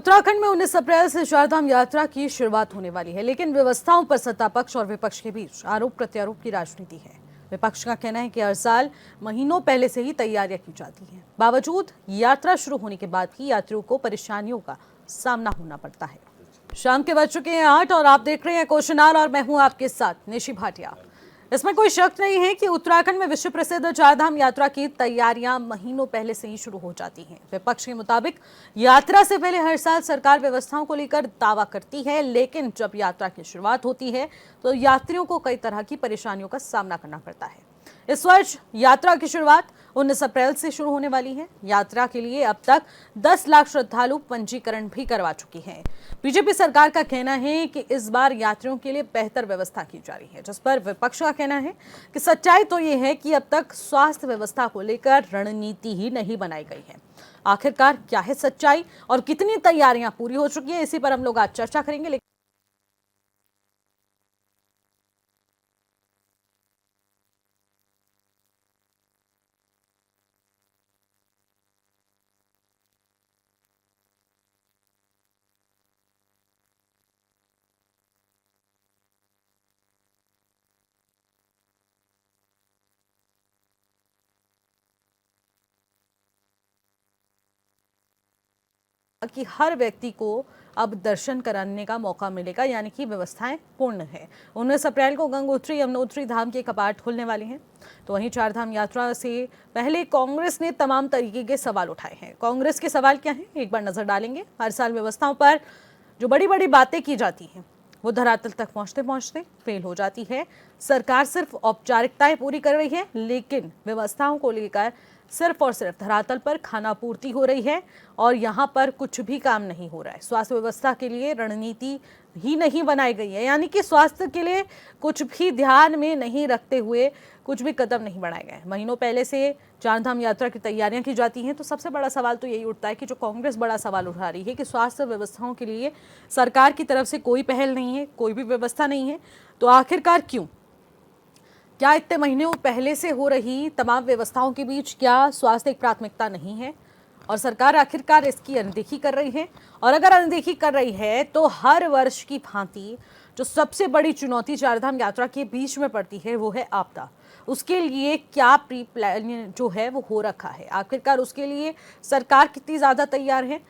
उत्तराखंड में 19 अप्रैल से चारधाम यात्रा की शुरुआत होने वाली है, लेकिन व्यवस्थाओं पर सत्ता पक्ष और विपक्ष के बीच आरोप प्रत्यारोप की राजनीति है। विपक्ष का कहना है कि हर साल महीनों पहले से ही तैयारियां की जाती हैं, बावजूद यात्रा शुरू होने के बाद भी यात्रियों को परेशानियों का सामना होना पड़ता है। शाम के बज चुके हैं 8 और आप देख रहे हैं क्वेश्चन आवर और मैं हूं आपके साथ निशी भाटिया। इसमें कोई शक नहीं है कि उत्तराखंड में विश्व प्रसिद्ध चारधाम यात्रा की तैयारियां महीनों पहले से ही शुरू हो जाती हैं। विपक्ष के मुताबिक यात्रा से पहले हर साल सरकार व्यवस्थाओं को लेकर दावा करती है, लेकिन जब यात्रा की शुरुआत होती है तो यात्रियों को कई तरह की परेशानियों का सामना करना पड़ता है। इस वर्ष यात्रा की शुरुआत 19 अप्रैल से शुरू होने वाली है। यात्रा के लिए अब तक 10 लाख श्रद्धालु पंजीकरण भी करवा चुके हैं। बीजेपी सरकार का कहना है कि इस बार यात्रियों के लिए बेहतर व्यवस्था की जा रही है, जिस पर विपक्ष का कहना है कि सच्चाई तो ये है कि अब तक स्वास्थ्य व्यवस्था को लेकर रणनीति ही नहीं बनाई गई है। आखिरकार क्या है सच्चाई और कितनी तैयारियां पूरी हो चुकी हैं, इसी पर हम लोग आज चर्चा करेंगे। कि हर व्यक्ति को अब दर्शन कराने का मौका मिलेगा, यानी कि व्यवस्थाएं पूर्ण है। 19 अप्रैल को गंगोत्री यमुनोत्री धाम के कपाट खुलने वाले हैं। तो वहीं चारधाम यात्रा से पहले कांग्रेस ने तमाम तरीके के सवाल उठाए हैं। कांग्रेस के सवाल क्या हैं, एक बार नजर डालेंगे। हर साल व्यवस्थाओं पर जो बड़ी बड़ी बातें की जाती हैं वो धरातल तक पहुंचते पहुंचते फेल हो जाती है। सरकार सिर्फ औपचारिकताएं पूरी कर रही है, लेकिन व्यवस्थाओं को लेकर सिर्फ और सिर्फ धरातल पर खानापूर्ति हो रही है और यहाँ पर कुछ भी काम नहीं हो रहा है। स्वास्थ्य व्यवस्था के लिए रणनीति ही नहीं बनाई गई है, यानी कि स्वास्थ्य के लिए कुछ भी ध्यान में नहीं रखते हुए कुछ भी कदम नहीं बढ़ाए गए। महीनों पहले से चारधाम यात्रा की तैयारियां की जाती हैं। तो सबसे बड़ा सवाल तो यही उठता है कि जो कांग्रेस बड़ा सवाल उठा रही है कि स्वास्थ्य व्यवस्थाओं के लिए सरकार की तरफ से कोई पहल नहीं है, कोई भी व्यवस्था नहीं है, तो आखिरकार क्यों? क्या इतने महीनों पहले से हो रही तमाम व्यवस्थाओं के बीच क्या स्वास्थ्य एक प्राथमिकता नहीं है और सरकार आखिरकार इसकी अनदेखी कर रही है? और अगर अनदेखी कर रही है तो हर वर्ष की भांति जो सबसे बड़ी चुनौती चारधाम यात्रा के बीच में पड़ती है वो है आपदा। उसके लिए क्या प्री प्लान जो है वो हो रखा है? आखिरकार उसके लिए सरकार कितनी ज़्यादा तैयार है?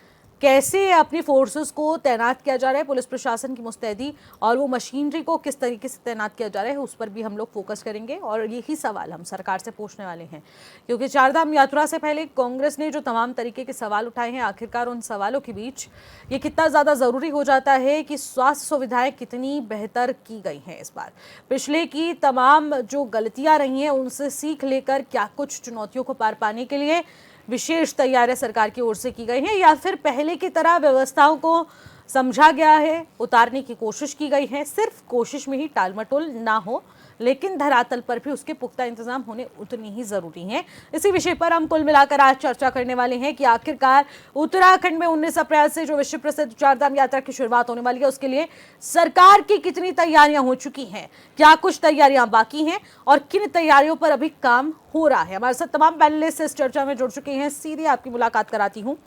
कैसे अपनी फोर्सेस को तैनात किया जा रहा है, पुलिस प्रशासन की मुस्तैदी और वो मशीनरी को किस तरीके से तैनात किया जा रहा है, उस पर भी हम लोग फोकस करेंगे। और यही सवाल हम सरकार से पूछने वाले हैं, क्योंकि चारधाम यात्रा से पहले कांग्रेस ने जो तमाम तरीके के सवाल उठाए हैं, आखिरकार उन सवालों के बीच ये कितना ज़्यादा ज़रूरी हो जाता है कि स्वास्थ्य सुविधाएं कितनी बेहतर की गई हैं इस बार। पिछले की तमाम जो गलतियाँ रही हैं उनसे सीख लेकर क्या कुछ चुनौतियों को पार पाने के लिए विशेष तैयारियां सरकार की ओर से की गई हैं, या फिर पहले की तरह व्यवस्थाओं को समझा गया है, उतारने की कोशिश की गई है, सिर्फ कोशिश में ही टालमटोल ना हो, लेकिन धरातल पर भी उसके पुख्ता इंतजाम होने उतनी ही जरूरी हैं। इसी विषय पर हम कुल मिलाकर आज चर्चा करने वाले हैं कि आखिरकार उत्तराखंड में 19 अप्रैल से जो विश्व प्रसिद्ध चारधाम यात्रा की शुरुआत होने वाली है उसके लिए सरकार की कितनी तैयारियां हो चुकी हैं, क्या कुछ तैयारियां बाकी हैं और किन तैयारियों पर अभी काम हो रहा है। हमारे साथ तमाम पैनलिस्ट इस चर्चा में जुड़ चुके हैं। सीधे आपकी मुलाकात कराती हूँ।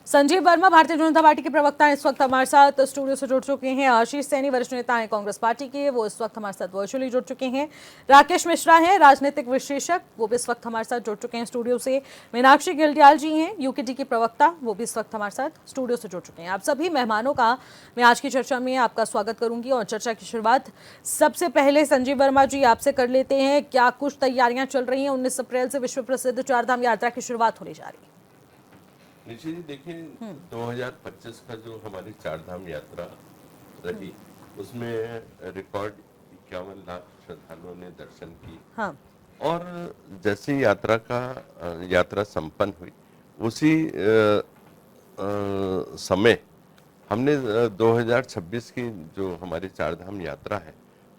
संजीव वर्मा भारतीय जनता पार्टी के प्रवक्ता इस वक्त हमारे साथ स्टूडियो से जुड़ चुके हैं। आशीष सैनी वरिष्ठ नेता हैं कांग्रेस पार्टी के, वो इस वक्त हमारे साथ वर्चुअली जुड़ चुके हैं। राकेश मिश्रा हैं राजनीतिक विश्लेषक, वो भी इस वक्त हमारे साथ जुड़ चुके हैं स्टूडियो से। मीनाक्षी गिल्डियाल जी हैं यूकेडी की प्रवक्ता, वो भी इस वक्त हमारे साथ स्टूडियो से जुड़ चुके हैं। आप सभी मेहमानों का मैं आज की चर्चा में आपका स्वागत करूंगी और चर्चा की शुरुआत सबसे पहले संजीव वर्मा जी आपसे कर लेते हैं। क्या कुछ तैयारियां चल रही हैं? 19 अप्रैल से विश्व प्रसिद्ध चारधाम यात्रा की शुरुआत होने जा रही है। निश्चित जी, देखिए 2025 का जो हमारी चारधाम यात्रा रही उसमें रिकॉर्ड 51 लाख श्रद्धालुओं ने दर्शन की। हाँ। और जैसे यात्रा संपन्न हुई उसी समय हमने 2026 की जो हमारी चारधाम यात्रा है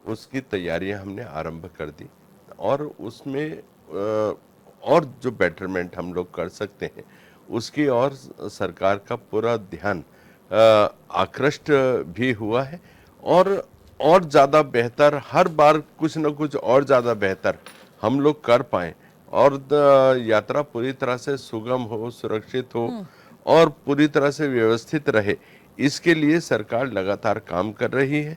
उसकी तैयारियां हमने आरंभ कर दी और उसमें और जो बेटरमेंट हम लोग कर सकते हैं उसकी और सरकार का पूरा ध्यान आकृष्ट भी हुआ है और ज़्यादा बेहतर हर बार कुछ न कुछ और ज़्यादा बेहतर हम लोग कर पाएं और यात्रा पूरी तरह से सुगम हो, सुरक्षित हो और पूरी तरह से व्यवस्थित रहे, इसके लिए सरकार लगातार काम कर रही है।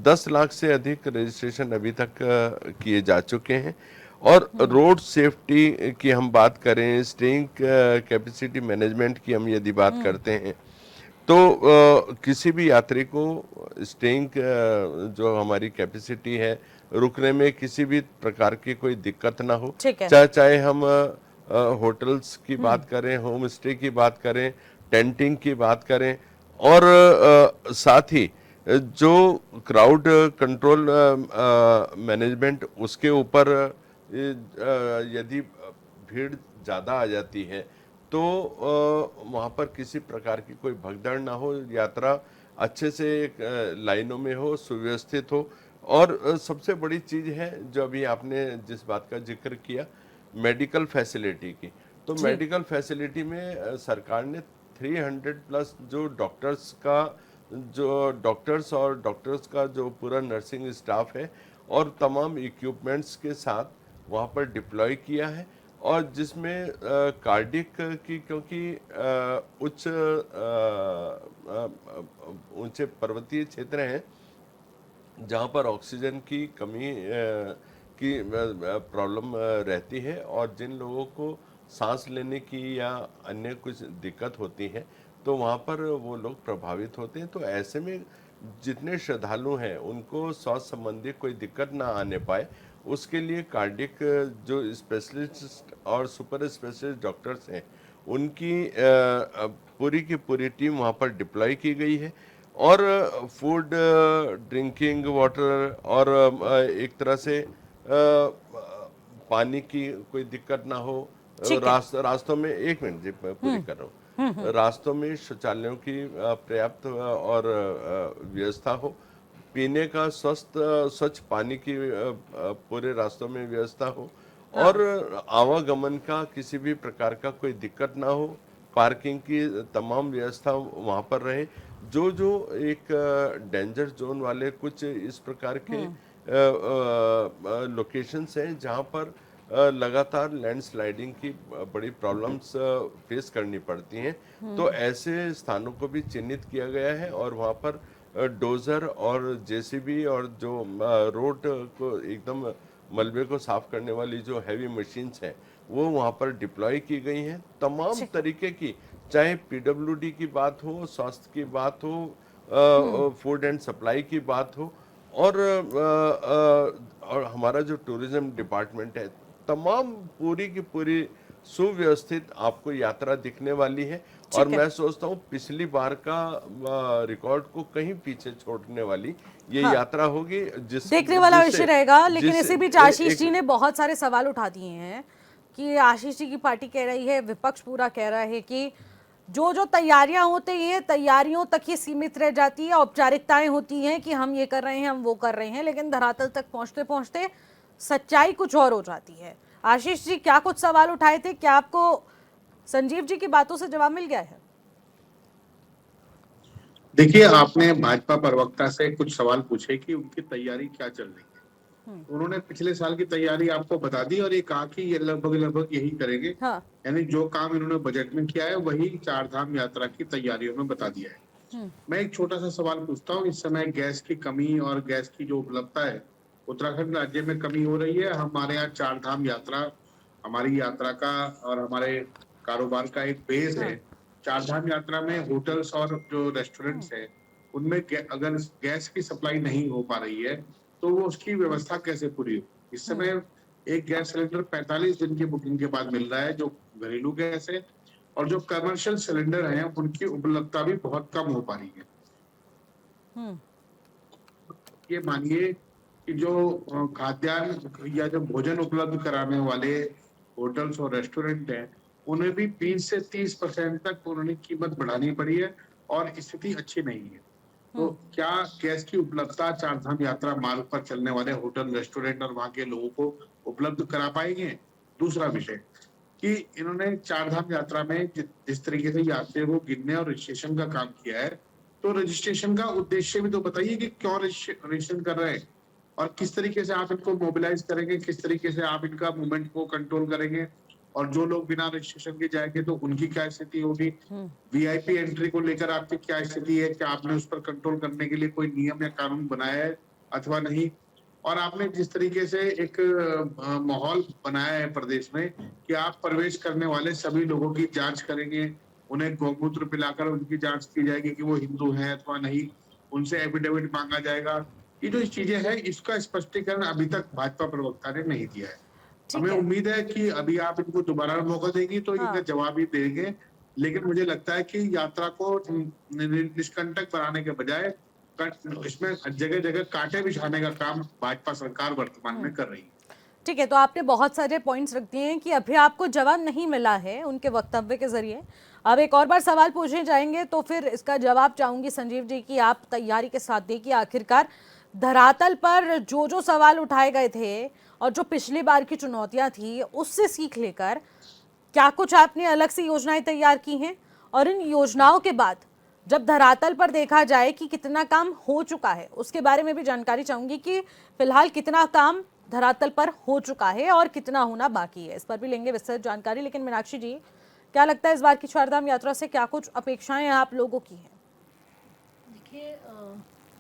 10 लाख से अधिक रजिस्ट्रेशन अभी तक किए जा चुके हैं। और रोड सेफ्टी की हम बात करें, स्टेइंग कैपेसिटी मैनेजमेंट की हम यदि बात करते हैं, तो किसी भी यात्री को स्टेइंग जो हमारी कैपेसिटी है, रुकने में किसी भी प्रकार की कोई दिक्कत ना हो। ठीक है। चाहे हम होटल्स की बात करें, होम स्टे की बात करें, टेंटिंग की बात करें, और साथ ही जो क्राउड कंट्रोल मैनेजमेंट, उसके ऊपर यदि भीड़ ज़्यादा आ जाती है तो वहाँ पर किसी प्रकार की कोई भगदड़ ना हो, यात्रा अच्छे से लाइनों में हो, सुव्यवस्थित हो। और सबसे बड़ी चीज़ है जो अभी आपने जिस बात का जिक्र किया, मेडिकल फैसिलिटी की, तो जी। मेडिकल फैसिलिटी में सरकार ने 300 प्लस जो डॉक्टर्स का जो पूरा नर्सिंग स्टाफ है और तमाम इक्विपमेंट्स के साथ वहाँ पर डिप्लॉय किया है। और जिसमें कार्डिक की, क्योंकि ऊंचे पर्वतीय क्षेत्र हैं जहाँ पर ऑक्सीजन की कमी की प्रॉब्लम रहती है, और जिन लोगों को सांस लेने की या अन्य कुछ दिक्कत होती है तो वहाँ पर वो लोग प्रभावित होते हैं। तो ऐसे में जितने श्रद्धालु हैं उनको स्वास्थ्य संबंधी कोई दिक्कत ना आने पाए, उसके लिए कार्डिक जो स्पेशलिस्ट और सुपर स्पेशलिस्ट डॉक्टर्स हैं, उनकी पूरी की पूरी टीम वहाँ पर डिप्लॉय की गई है। और फूड, ड्रिंकिंग वाटर, और एक तरह से पानी की कोई दिक्कत ना हो। ठीक है। रास्तों में, एक मिनट जी, पूरी कर रहा हूँ, रास्तों में शौचालयों की पर्याप्त और व्यवस्था हो, पीने का स्वच्छ पानी की पूरे रास्तों में व्यवस्था हो, हाँ। और आवागमन का किसी भी प्रकार का कोई दिक्कत ना हो, पार्किंग की तमाम व्यवस्था वहाँ पर रहे। जो जो एक डेंजर जोन वाले कुछ इस प्रकार के लोकेशंस हैं जहाँ पर लगातार लैंडस्लाइडिंग की बड़ी प्रॉब्लम्स फेस करनी पड़ती हैं, तो ऐसे स्थानों को भी चिन्हित किया गया है। और वहाँ पर डोजर और जेसीबी और जो रोड को एकदम मलबे को साफ करने वाली जो हैवी मशीन्स हैं, वो वहाँ पर डिप्लॉय की गई हैं। तमाम ठीक है। तरीके की, चाहे पीडब्ल्यूडी की बात हो, स्वास्थ्य की बात हो, फूड एंड सप्लाई की बात हो, और हमारा जो टूरिज्म डिपार्टमेंट है, तमाम पूरी की पूरी सुव्यवस्थित आपको यात्रा दिखने वाली है। और ठीक है। मैं सोचता हूँ पिछली बार का रिकॉर्ड को कहीं पीछे छोड़ने वाली ये हाँ, यात्रा होगी, देखने वाला विषय जिससे रहेगा। लेकिन जिस इसी बीच ए- आशीष एक जी ने बहुत सारे सवाल उठा दिए हैं कि आशीष जी की पार्टी कह रही है, विपक्ष पूरा कह रहा है कि जो जो तैयारियां होती हैं तैयारियों तक ही सीमित रह जाती है, औपचारिकताएं होती हैं कि हम ये कर रहे हैं, हम वो कर रहे हैं, लेकिन धरातल तक पहुंचते पहुंचते सच्चाई कुछ और हो जाती है। आशीष जी क्या कुछ सवाल उठाए थे, क्या आपको संजीव जी की बातों से जवाब मिल गया है? देखिए, आपने भाजपा प्रवक्ता से कुछ सवाल पूछे कि उनकी तैयारी क्या चल रही है। उन्होंने पिछले साल की तैयारी आपको बता दी और ये कहा कि ये लगभग लगभग यही करेंगे। हाँ। यानी जो काम इन्होंने बजट में किया है वही चार धाम यात्रा की तैयारियों में बता दिया है। मैं एक छोटा सा सवाल पूछता हूँ, इस समय गैस की कमी और गैस की जो उपलब्धता है उत्तराखंड राज्य में कमी हो रही है। हमारे यहाँ चार धाम यात्रा हमारी यात्रा का और हमारे कारोबार का एक बेस है। चार धाम यात्रा में होटल्स और जो रेस्टोरेंट्स है उनमें अगर गैस की सप्लाई नहीं हो पा रही है तो वो उसकी व्यवस्था कैसे पूरी हो। इस समय एक गैस सिलेंडर 45 दिन की बुकिंग के बाद मिल रहा है जो घरेलू गैस है, और जो कमर्शियल सिलेंडर हैं उनकी उपलब्धता भी बहुत कम हो पा रही है। ये मानिए कि जो खाद्यान्न या जो भोजन उपलब्ध कराने वाले होटल्स और रेस्टोरेंट हैं उन्हें भी 20 से 30% तक उन्होंने कीमत बढ़ानी पड़ी है और स्थिति अच्छी नहीं है। तो क्या गैस की उपलब्धता चार धाम यात्रा मार्ग पर चलने वाले होटल रेस्टोरेंट और वहां के लोगों को उपलब्ध करा पाएंगे? दूसरा विषय कि इन्होंने चार धाम यात्रा में जिस तरीके से यात्रियों को गिनने और रजिस्ट्रेशन का काम किया है, तो रजिस्ट्रेशन का उद्देश्य भी तो बताइए कि क्यों रजिस्ट्रेशन कर रहे हैं और किस तरीके से आप इनको मोबिलाइज करेंगे, किस तरीके से आप इनका मूवमेंट को कंट्रोल करेंगे। और जो लोग बिना रजिस्ट्रेशन के जाएंगे तो उनकी क्या स्थिति होगी, वीआईपी एंट्री को लेकर आपकी क्या स्थिति है, क्या आपने उस पर कंट्रोल करने के लिए कोई नियम या कानून बनाया है अथवा नहीं। और आपने जिस तरीके से एक माहौल बनाया है प्रदेश में कि आप प्रवेश करने वाले सभी लोगों की जांच करेंगे, उन्हें गौमूत्र पिलाकर उनकी जांच की जाएगी कि वो हिंदू हैं अथवा नहीं, उनसे एफिडेविट मांगा जाएगा। ये जो चीजें हैं इसका स्पष्टीकरण अभी तक भाजपा प्रवक्ता ने नहीं दिया है। हमें है। उम्मीद है कि अभी आप इनको दोबारा मौका देंगी तो इनका जवाब ही देंगे, लेकिन मुझे लगता है कि यात्रा को निष्कंटक बनाने के बजाय इसमें जगह जगह कांटे बिछाने का काम भाजपा सरकार वर्तमान में कर रही है। ठीक है, तो आपने बहुत सारे पॉइंट्स रख दिए हैं कि अभी आपको जवाब नहीं मिला है उनके वक्तव्य के जरिए। अब एक और बार सवाल पूछे जाएंगे तो फिर इसका जवाब चाहूंगी संजीव जी कि आप तैयारी के साथ दें कि आखिरकार धरातल पर जो जो सवाल उठाए गए थे और जो पिछली बार की चुनौतियां थी उससे सीख लेकर क्या कुछ आपने अलग से योजनाएं तैयार की हैं, और इन योजनाओं के बाद जब धरातल पर देखा जाए कि कितना काम हो चुका है उसके बारे में भी जानकारी चाहूंगी कि फिलहाल कितना काम धरातल पर हो चुका है और कितना होना बाकी है, इस पर भी लेंगे विस्तृत जानकारी। लेकिन मीनाक्षी जी, क्या लगता है इस बार की चारधाम यात्रा से क्या कुछ अपेक्षाएं आप लोगों की हैं? देखिए,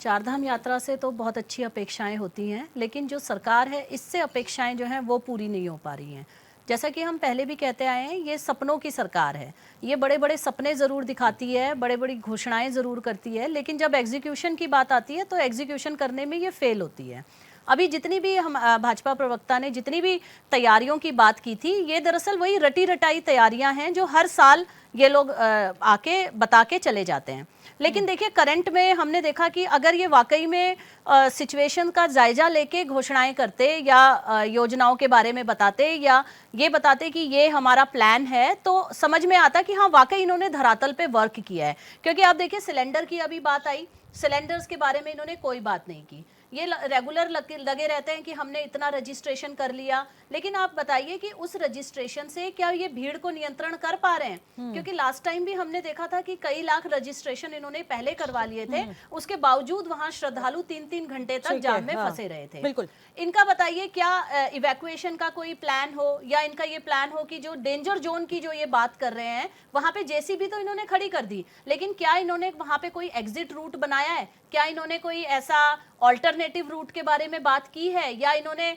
चारधाम यात्रा से तो बहुत अच्छी अपेक्षाएं होती हैं, लेकिन जो सरकार है इससे अपेक्षाएं जो हैं वो पूरी नहीं हो पा रही हैं। जैसा कि हम पहले भी कहते आए हैं, ये सपनों की सरकार है। ये बड़े बड़े सपने ज़रूर दिखाती है, बड़े बड़ी घोषणाएं ज़रूर करती है, लेकिन जब एग्जीक्यूशन की बात आती है तो एग्जीक्यूशन करने में ये फेल होती है। अभी जितनी भी हम भाजपा प्रवक्ता ने जितनी भी तैयारियों की बात की थी, ये दरअसल वही रटी रटाई तैयारियां हैं जो हर साल ये लोग आके बता के चले जाते हैं। लेकिन देखिए, करंट में हमने देखा कि अगर ये वाकई में सिचुएशन का जायजा लेके घोषणाएं करते या योजनाओं के बारे में बताते या ये बताते कि ये हमारा प्लान है, तो समझ में आता कि हाँ वाकई इन्होंने धरातल पे वर्क किया है। क्योंकि आप देखिए, सिलेंडर की अभी बात आई, सिलेंडर्स के बारे में इन्होंने कोई बात नहीं की। ये रेगुलर लगे रहते हैं कि हमने इतना रजिस्ट्रेशन कर लिया, लेकिन आप बताइए कि उस रजिस्ट्रेशन से क्या ये भीड़ को नियंत्रण कर पा रहे हैं? क्योंकि लास्ट टाइम भी हमने देखा था कि कई लाख रजिस्ट्रेशन इन्होंने पहले करवा लिए थे, उसके बावजूद वहां श्रद्धालु 3-3 घंटे तक जाम में फंसे रहे थे। बिल्कुल। इनका बताइए, क्या इवैक्यूएशन का कोई प्लान हो या इनका ये प्लान हो कि जो डेंजर जोन की जो ये बात कर रहे हैं वहां पे जेसीबी तो इन्होंने खड़ी कर दी, लेकिन क्या इन्होंने वहां पे कोई एग्जिट रूट बनाया है? क्या इन्होंने कोई ऐसा ऑल्टरनेटिव रूट के बारे में बात की है? या इन्होंने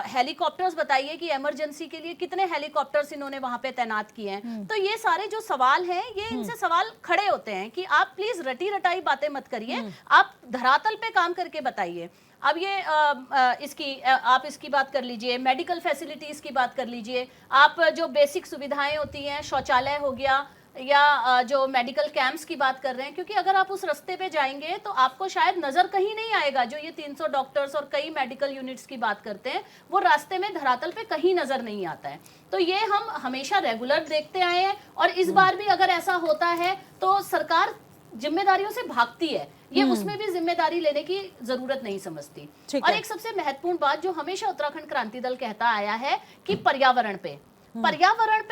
हेलीकॉप्टर्स बताइए कि इमरजेंसी के लिए कितने हेलीकॉप्टर्स इन्होंने वहां पे तैनात किए हैं? तो ये सारे जो सवाल हैं, ये इनसे सवाल खड़े होते हैं कि आप प्लीज रटी रटाई बातें मत करिए, आप धरातल पे काम करके बताइए। अब ये आप इसकी बात कर लीजिए, मेडिकल फैसिलिटीज की बात कर लीजिए, आप जो बेसिक सुविधाएं होती हैं, शौचालय हो गया या जो मेडिकल कैंप्स की बात कर रहे हैं, क्योंकि अगर आप उस रास्ते पे जाएंगे तो आपको शायद नजर कहीं नहीं आएगा। जो ये 300 डॉक्टर्स और कई मेडिकल यूनिट्स की बात करते हैं, वो रास्ते में धरातल पे कहीं नजर नहीं आता है। तो ये हम हमेशा रेगुलर देखते आए हैं, और इस बार भी अगर ऐसा होता है तो सरकार जिम्मेदारियों से भागती है, ये उसमें भी जिम्मेदारी लेने की जरूरत नहीं समझती। और एक सबसे महत्वपूर्ण बात जो हमेशा उत्तराखंड क्रांति दल कहता आया है कि पर्यावरण पे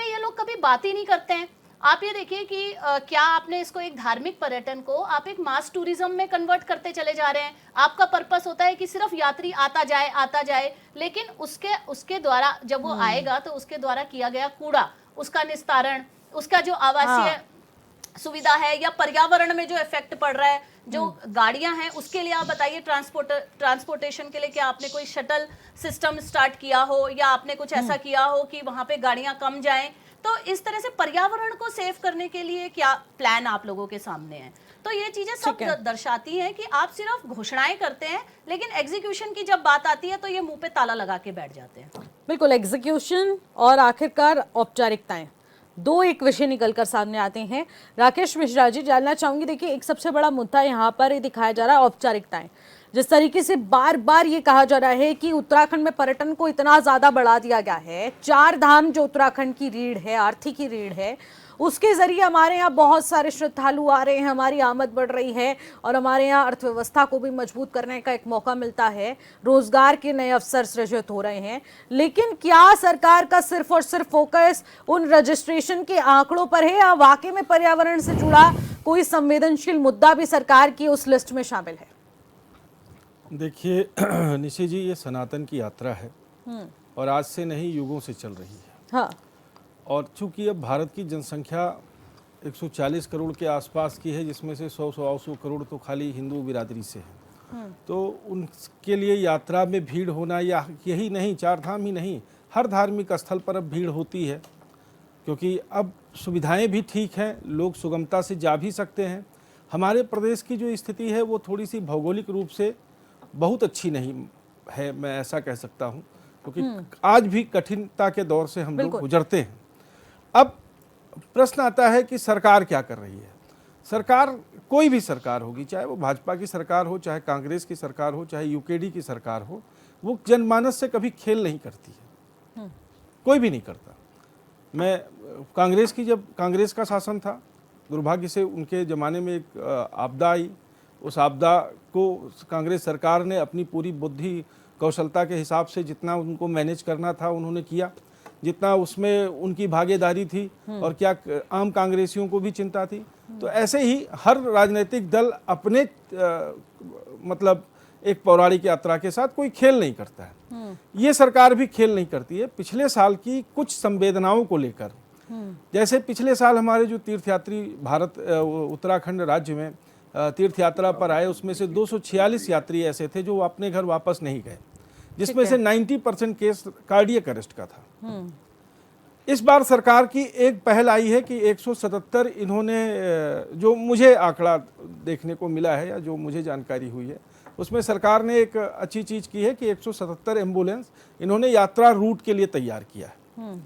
ये लोग कभी बात ही नहीं करते हैं। आप ये देखिए कि क्या आपने इसको एक धार्मिक पर्यटन को आप एक मास टूरिज्म में कन्वर्ट करते चले जा रहे हैं। आपका पर्पस होता है कि सिर्फ यात्री आता जाए, लेकिन उसके द्वारा जब वो आएगा तो उसके द्वारा किया गया कूड़ा, उसका निस्तारण, उसका जो आवासीय सुविधा है या पर्यावरण में जो इफेक्ट पड़ रहा है, जो गाड़ियां हैं उसके लिए आप बताइए, ट्रांसपोर्टेशन के लिए क्या आपने कोई शटल सिस्टम स्टार्ट किया हो या आपने कुछ ऐसा किया हो कि वहां पे गाड़ियां कम जाएं? तो इस तरह से पर्यावरण को सेव करने के लिए क्या प्लान आप लोगों के सामने है? तो ये चीजें सब दर्शाती हैं कि आप सिर्फ घोषणाएं करते हैं, लेकिन एग्जीक्यूशन की जब बात आती है तो ये मुंह पे ताला लगा के बैठ जाते हैं। बिल्कुल, एग्जीक्यूशन और आखिरकार औपचारिकताएं, दो एक विषय निकलकर सामने आते हैं। राकेश मिश्रा जी, जानना चाहूंगी, देखिए एक सबसे बड़ा मुद्दा यहाँ पर ये दिखाया जा रहा है औपचारिकताएं। जिस तरीके से बार बार ये कहा जा रहा है कि उत्तराखंड में पर्यटन को इतना ज्यादा बढ़ा दिया गया है, चार धाम जो उत्तराखंड की रीढ़ है, आर्थिक की रीढ़ है, उसके जरिए हमारे यहाँ बहुत सारे श्रद्धालु आ रहे हैं, हमारी आमद बढ़ रही है और हमारे यहाँ अर्थव्यवस्था को भी मजबूत करने का एक मौका मिलता है, रोजगार के नए अवसर सृजित हो रहे हैं। लेकिन क्या सरकार का सिर्फ और सिर्फ फोकस उन रजिस्ट्रेशन के आंकड़ों पर है या वाकई में पर्यावरण से जुड़ा कोई संवेदनशील मुद्दा भी सरकार की उस लिस्ट में शामिल है? देखिए निशि जी, ये सनातन की यात्रा है और आज से नहीं, युगों से चल रही है। हाँ। और चूंकि अब भारत की जनसंख्या 140 करोड़ के आसपास की है, जिसमें से 100-125 करोड़ तो खाली हिंदू बिरादरी से है, तो उनके लिए यात्रा में भीड़ होना, या यही नहीं, चार धाम ही नहीं, हर धार्मिक स्थल पर अब भीड़ होती है, क्योंकि अब सुविधाएं भी ठीक हैं, लोग सुगमता से जा भी सकते हैं। हमारे प्रदेश की जो स्थिति है वो थोड़ी सी भौगोलिक रूप से बहुत अच्छी नहीं है, मैं ऐसा कह सकता हूँ, क्योंकि आज भी कठिनता के दौर से हम लोग गुजरते हैं। अब प्रश्न आता है कि सरकार क्या कर रही है। सरकार, कोई भी सरकार होगी, चाहे वो भाजपा की सरकार हो, चाहे कांग्रेस की सरकार हो, चाहे यूकेडी की सरकार हो, वो जनमानस से कभी खेल नहीं करती है, कोई भी नहीं करता। मैं कांग्रेस की, जब कांग्रेस का शासन था, दुर्भाग्य से उनके ज़माने में एक आपदा आई, उस आपदा को कांग्रेस सरकार ने अपनी पूरी बुद्धि कौशलता के हिसाब से जितना उनको मैनेज करना था उन्होंने किया, जितना उसमें उनकी भागीदारी थी, और क्या आम कांग्रेसियों को भी चिंता थी। तो ऐसे ही हर राजनीतिक दल अपने मतलब एक पौराणिक यात्रा के साथ कोई खेल नहीं करता है। ये सरकार भी खेल नहीं करती है। पिछले साल की कुछ संवेदनाओं को लेकर, जैसे पिछले साल हमारे जो तीर्थयात्री भारत उत्तराखंड राज्य में तीर्थ यात्रा पर आए, उसमें से 246 यात्री ऐसे थे जो अपने घर वापस नहीं गए, जिसमें से 90% केस कार्डियक अरेस्ट का था। इस बार सरकार की एक पहल आई है कि 177 इन्होंने, जो मुझे आंकड़ा देखने को मिला है या जो मुझे जानकारी हुई है, उसमें सरकार ने एक अच्छी चीज़ की है कि 177 एम्बुलेंस इन्होंने यात्रा रूट के लिए तैयार किया है।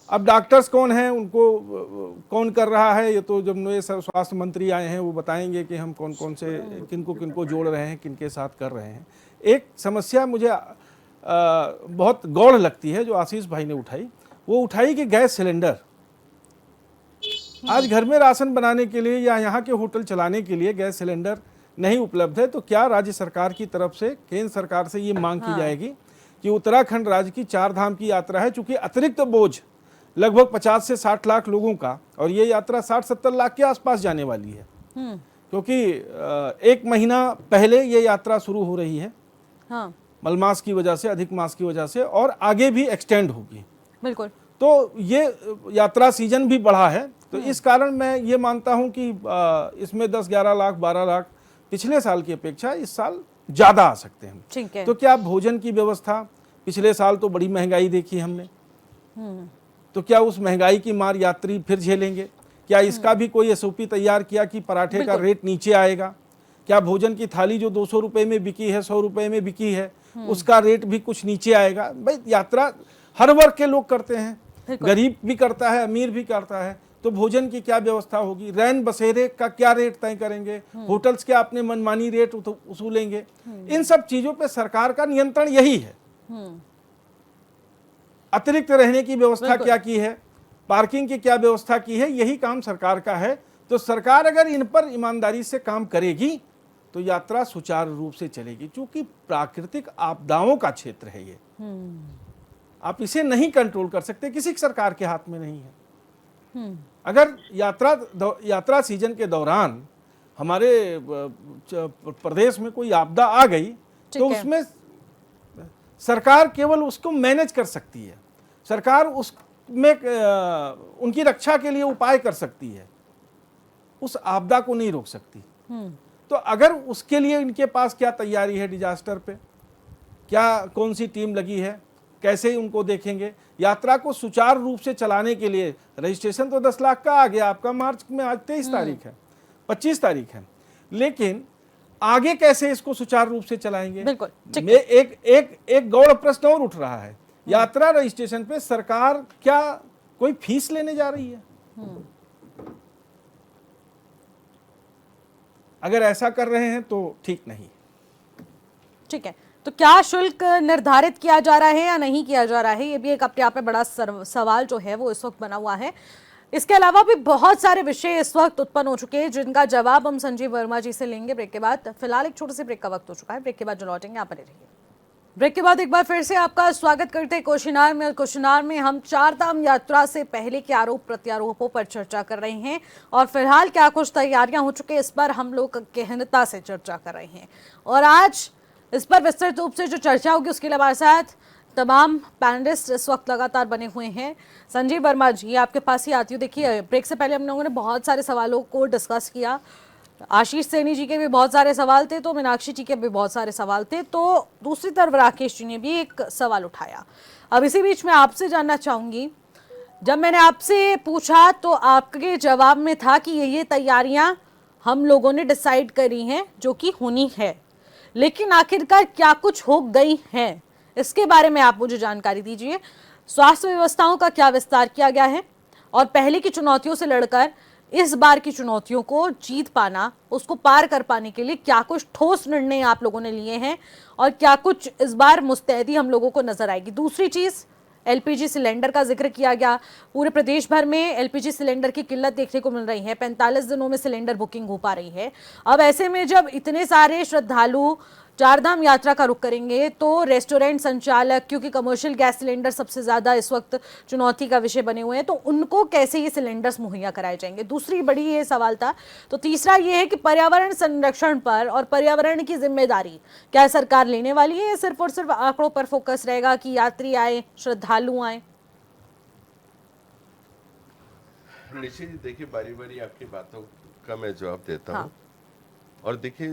अब डॉक्टर्स कौन हैं, उनको कौन कर रहा है, ये तो जब नए स्वास्थ्य मंत्री आए हैं वो बताएंगे कि हम कौन कौन से किनको जोड़ रहे हैं, किनके साथ कर रहे हैं। एक समस्या मुझे बहुत गौड़ लगती है जो आशीष भाई ने उठाई, वो उठाई कि गैस सिलेंडर आज घर में राशन बनाने के लिए या यहाँ के होटल चलाने के लिए गैस सिलेंडर नहीं उपलब्ध है, तो क्या राज्य सरकार की तरफ से केंद्र सरकार से ये मांग की जाएगी कि उत्तराखंड राज्य की 4 धाम की यात्रा है, चूंकि अतिरिक्त बोझ लगभग 50 से 60 लाख लोगों का, और ये यात्रा 60-70 लाख के आसपास जाने वाली है, क्योंकि 1 महीना पहले ये यात्रा शुरू हो रही है, मलमास की वजह से, अधिक मास की वजह से, और आगे भी एक्सटेंड होगी। बिल्कुल। तो ये यात्रा सीजन भी बढ़ा है, तो इस कारण मैं ये मानता हूं कि इसमें 10-11 लाख 12 लाख पिछले साल की अपेक्षा इस साल ज्यादा आ सकते हैं। ठीक है। तो क्या भोजन की व्यवस्था, पिछले साल तो बड़ी महंगाई देखी हमने, तो क्या उस महंगाई की मार यात्री फिर झेलेंगे? क्या इसका भी कोई एसओपी तैयार किया कि पराठे का रेट नीचे आएगा? क्या भोजन की थाली जो 200 रुपए में बिकी है, 100 रुपए में बिकी है, उसका रेट भी कुछ नीचे आएगा? भाई यात्रा हर वर्ग के लोग करते हैं, गरीब भी करता है, अमीर भी करता है, तो भोजन की क्या व्यवस्था होगी? रैन बसेरे का क्या रेट तय करेंगे? होटल्स के अपने मनमानी रेट वसूलेंगे? इन सब चीजों पे सरकार का नियंत्रण यही है। अतिरिक्त रहने की व्यवस्था क्या की है, पार्किंग की क्या व्यवस्था की है, यही काम सरकार का है। तो सरकार अगर इन पर ईमानदारी से काम करेगी तो यात्रा सुचारू रूप से चलेगी। क्योंकि प्राकृतिक आपदाओं का क्षेत्र है ये, आप इसे नहीं कंट्रोल कर सकते, किसी सरकार के हाथ में नहीं है। अगर यात्रा सीजन के दौरान हमारे प्रदेश में कोई आपदा आ गई तो उसमें सरकार केवल उसको मैनेज कर सकती है, सरकार उसमें उनकी रक्षा के लिए उपाय कर सकती है, उस आपदा को नहीं रोक सकती। तो अगर उसके लिए इनके पास क्या तैयारी है, डिजास्टर पे क्या कौन सी टीम लगी है, कैसे उनको देखेंगे? यात्रा को सुचारू रूप से चलाने के लिए रजिस्ट्रेशन तो 10 लाख का आ गया आपका मार्च में, आज 23 तारीख है, 25 तारीख है, लेकिन आगे कैसे इसको सुचारू रूप से चलाएंगे? बिल्कुल। एक गौड़ प्रश्न और उठ रहा है, यात्रा रजिस्ट्रेशन पे सरकार क्या कोई फीस लेने जा रही है? अगर ऐसा कर रहे हैं तो ठीक नहीं। ठीक है, तो क्या शुल्क निर्धारित किया जा रहा है या नहीं किया जा रहा है, ये भी एक अपने आप में बड़ा सवाल जो है वो इस वक्त बना हुआ है। इसके अलावा भी बहुत सारे विषय इस वक्त उत्पन्न हो चुके हैं जिनका जवाब हम संजीव वर्मा जी से लेंगे ब्रेक के बाद। फिलहाल एक छोटे से ब्रेक का वक्त हो चुका है, ब्रेक के बाद जो लौटेंगे आप बने रहिए। ब्रेक के बाद एक बार फिर से आपका स्वागत करते हैं क्वेश्चनार में। क्वेश्चनार में हम 4 धाम यात्रा से पहले के आरोप प्रत्यारोपों पर चर्चा कर रहे हैं और फिलहाल क्या कुछ तैयारियां हो चुकी है इस पर हम लोग गहनता से चर्चा कर रहे हैं। और आज इस पर विस्तृत रूप से जो चर्चा होगी उसके लिए हमारे साथ तमाम पैनलिस्ट इस वक्त लगातार बने हुए हैं। संजीव वर्मा जी, ये आपके पास ही आती हूँ। देखिए, ब्रेक से पहले हम लोगों ने बहुत सारे सवालों को डिस्कस किया। आशीष सैनी जी के भी बहुत सारे सवाल थे, तो मीनाक्षी जी के भी बहुत सारे सवाल थे, तो दूसरी तरफ राकेश जी ने भी एक सवाल उठाया। अब इसी बीच में आपसे जानना चाहूंगी, जब मैंने आपसे पूछा तो आपके जवाब में था कि ये तैयारियां हम लोगों ने डिसाइड करी हैं जो कि होनी है, लेकिन आखिरकार क्या कुछ हो गई हैं, इसके बारे में आप मुझे जानकारी दीजिए। स्वास्थ्य व्यवस्थाओं का क्या विस्तार किया गया है, और पहले की चुनौतियों से लड़कर इस बार की चुनौतियों को जीत पाना, उसको पार कर पाने के लिए क्या कुछ ठोस निर्णय आप लोगों ने लिए हैं, और क्या कुछ इस बार मुस्तैदी हम लोगों को नजर आएगी। दूसरी चीज, एलपीजी सिलेंडर का जिक्र किया गया। पूरे प्रदेश भर में एलपीजी सिलेंडर की किल्लत देखने को मिल रही है, 45 दिनों में सिलेंडर बुकिंग हो पा रही है। अब ऐसे में जब इतने सारे श्रद्धालु चारधाम यात्रा का रुख करेंगे, तो रेस्टोरेंट संचालक, क्योंकि कमर्शियल गैस सिलेंडर सबसे ज्यादा इस वक्त चुनौती का विषय बने हुए हैं, तो उनको कैसे ये सिलेंडर्स मुहैया कराए जाएंगे, दूसरी बड़ी ये सवाल था। तो तीसरा ये है कि पर्यावरण संरक्षण पर और पर्यावरण की जिम्मेदारी क्या सरकार लेने वाली है, या सिर्फ और सिर्फ आंकड़ों पर फोकस रहेगा कि यात्री आए, श्रद्धालु आए? निश्चित जी, देखिए बारी बारी आपकी बातों का मैं जवाब देता हूँ। हाँ। और देखिए,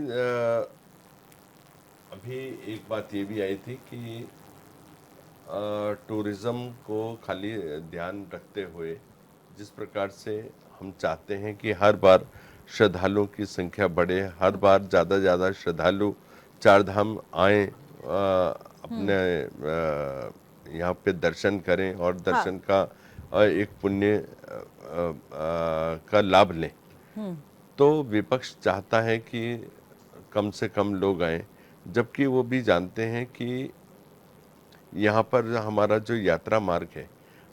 अभी एक बात ये भी आई थी कि टूरिज्म को खाली ध्यान रखते हुए जिस प्रकार से हम चाहते हैं कि हर बार श्रद्धालुओं की संख्या बढ़े, हर बार ज़्यादा श्रद्धालु चारधाम आए, अपने यहाँ पे दर्शन करें और दर्शन का एक पुण्य का लाभ लें, तो विपक्ष चाहता है कि कम से कम लोग आए, जबकि वो भी जानते हैं कि यहाँ पर हमारा जो यात्रा मार्ग है,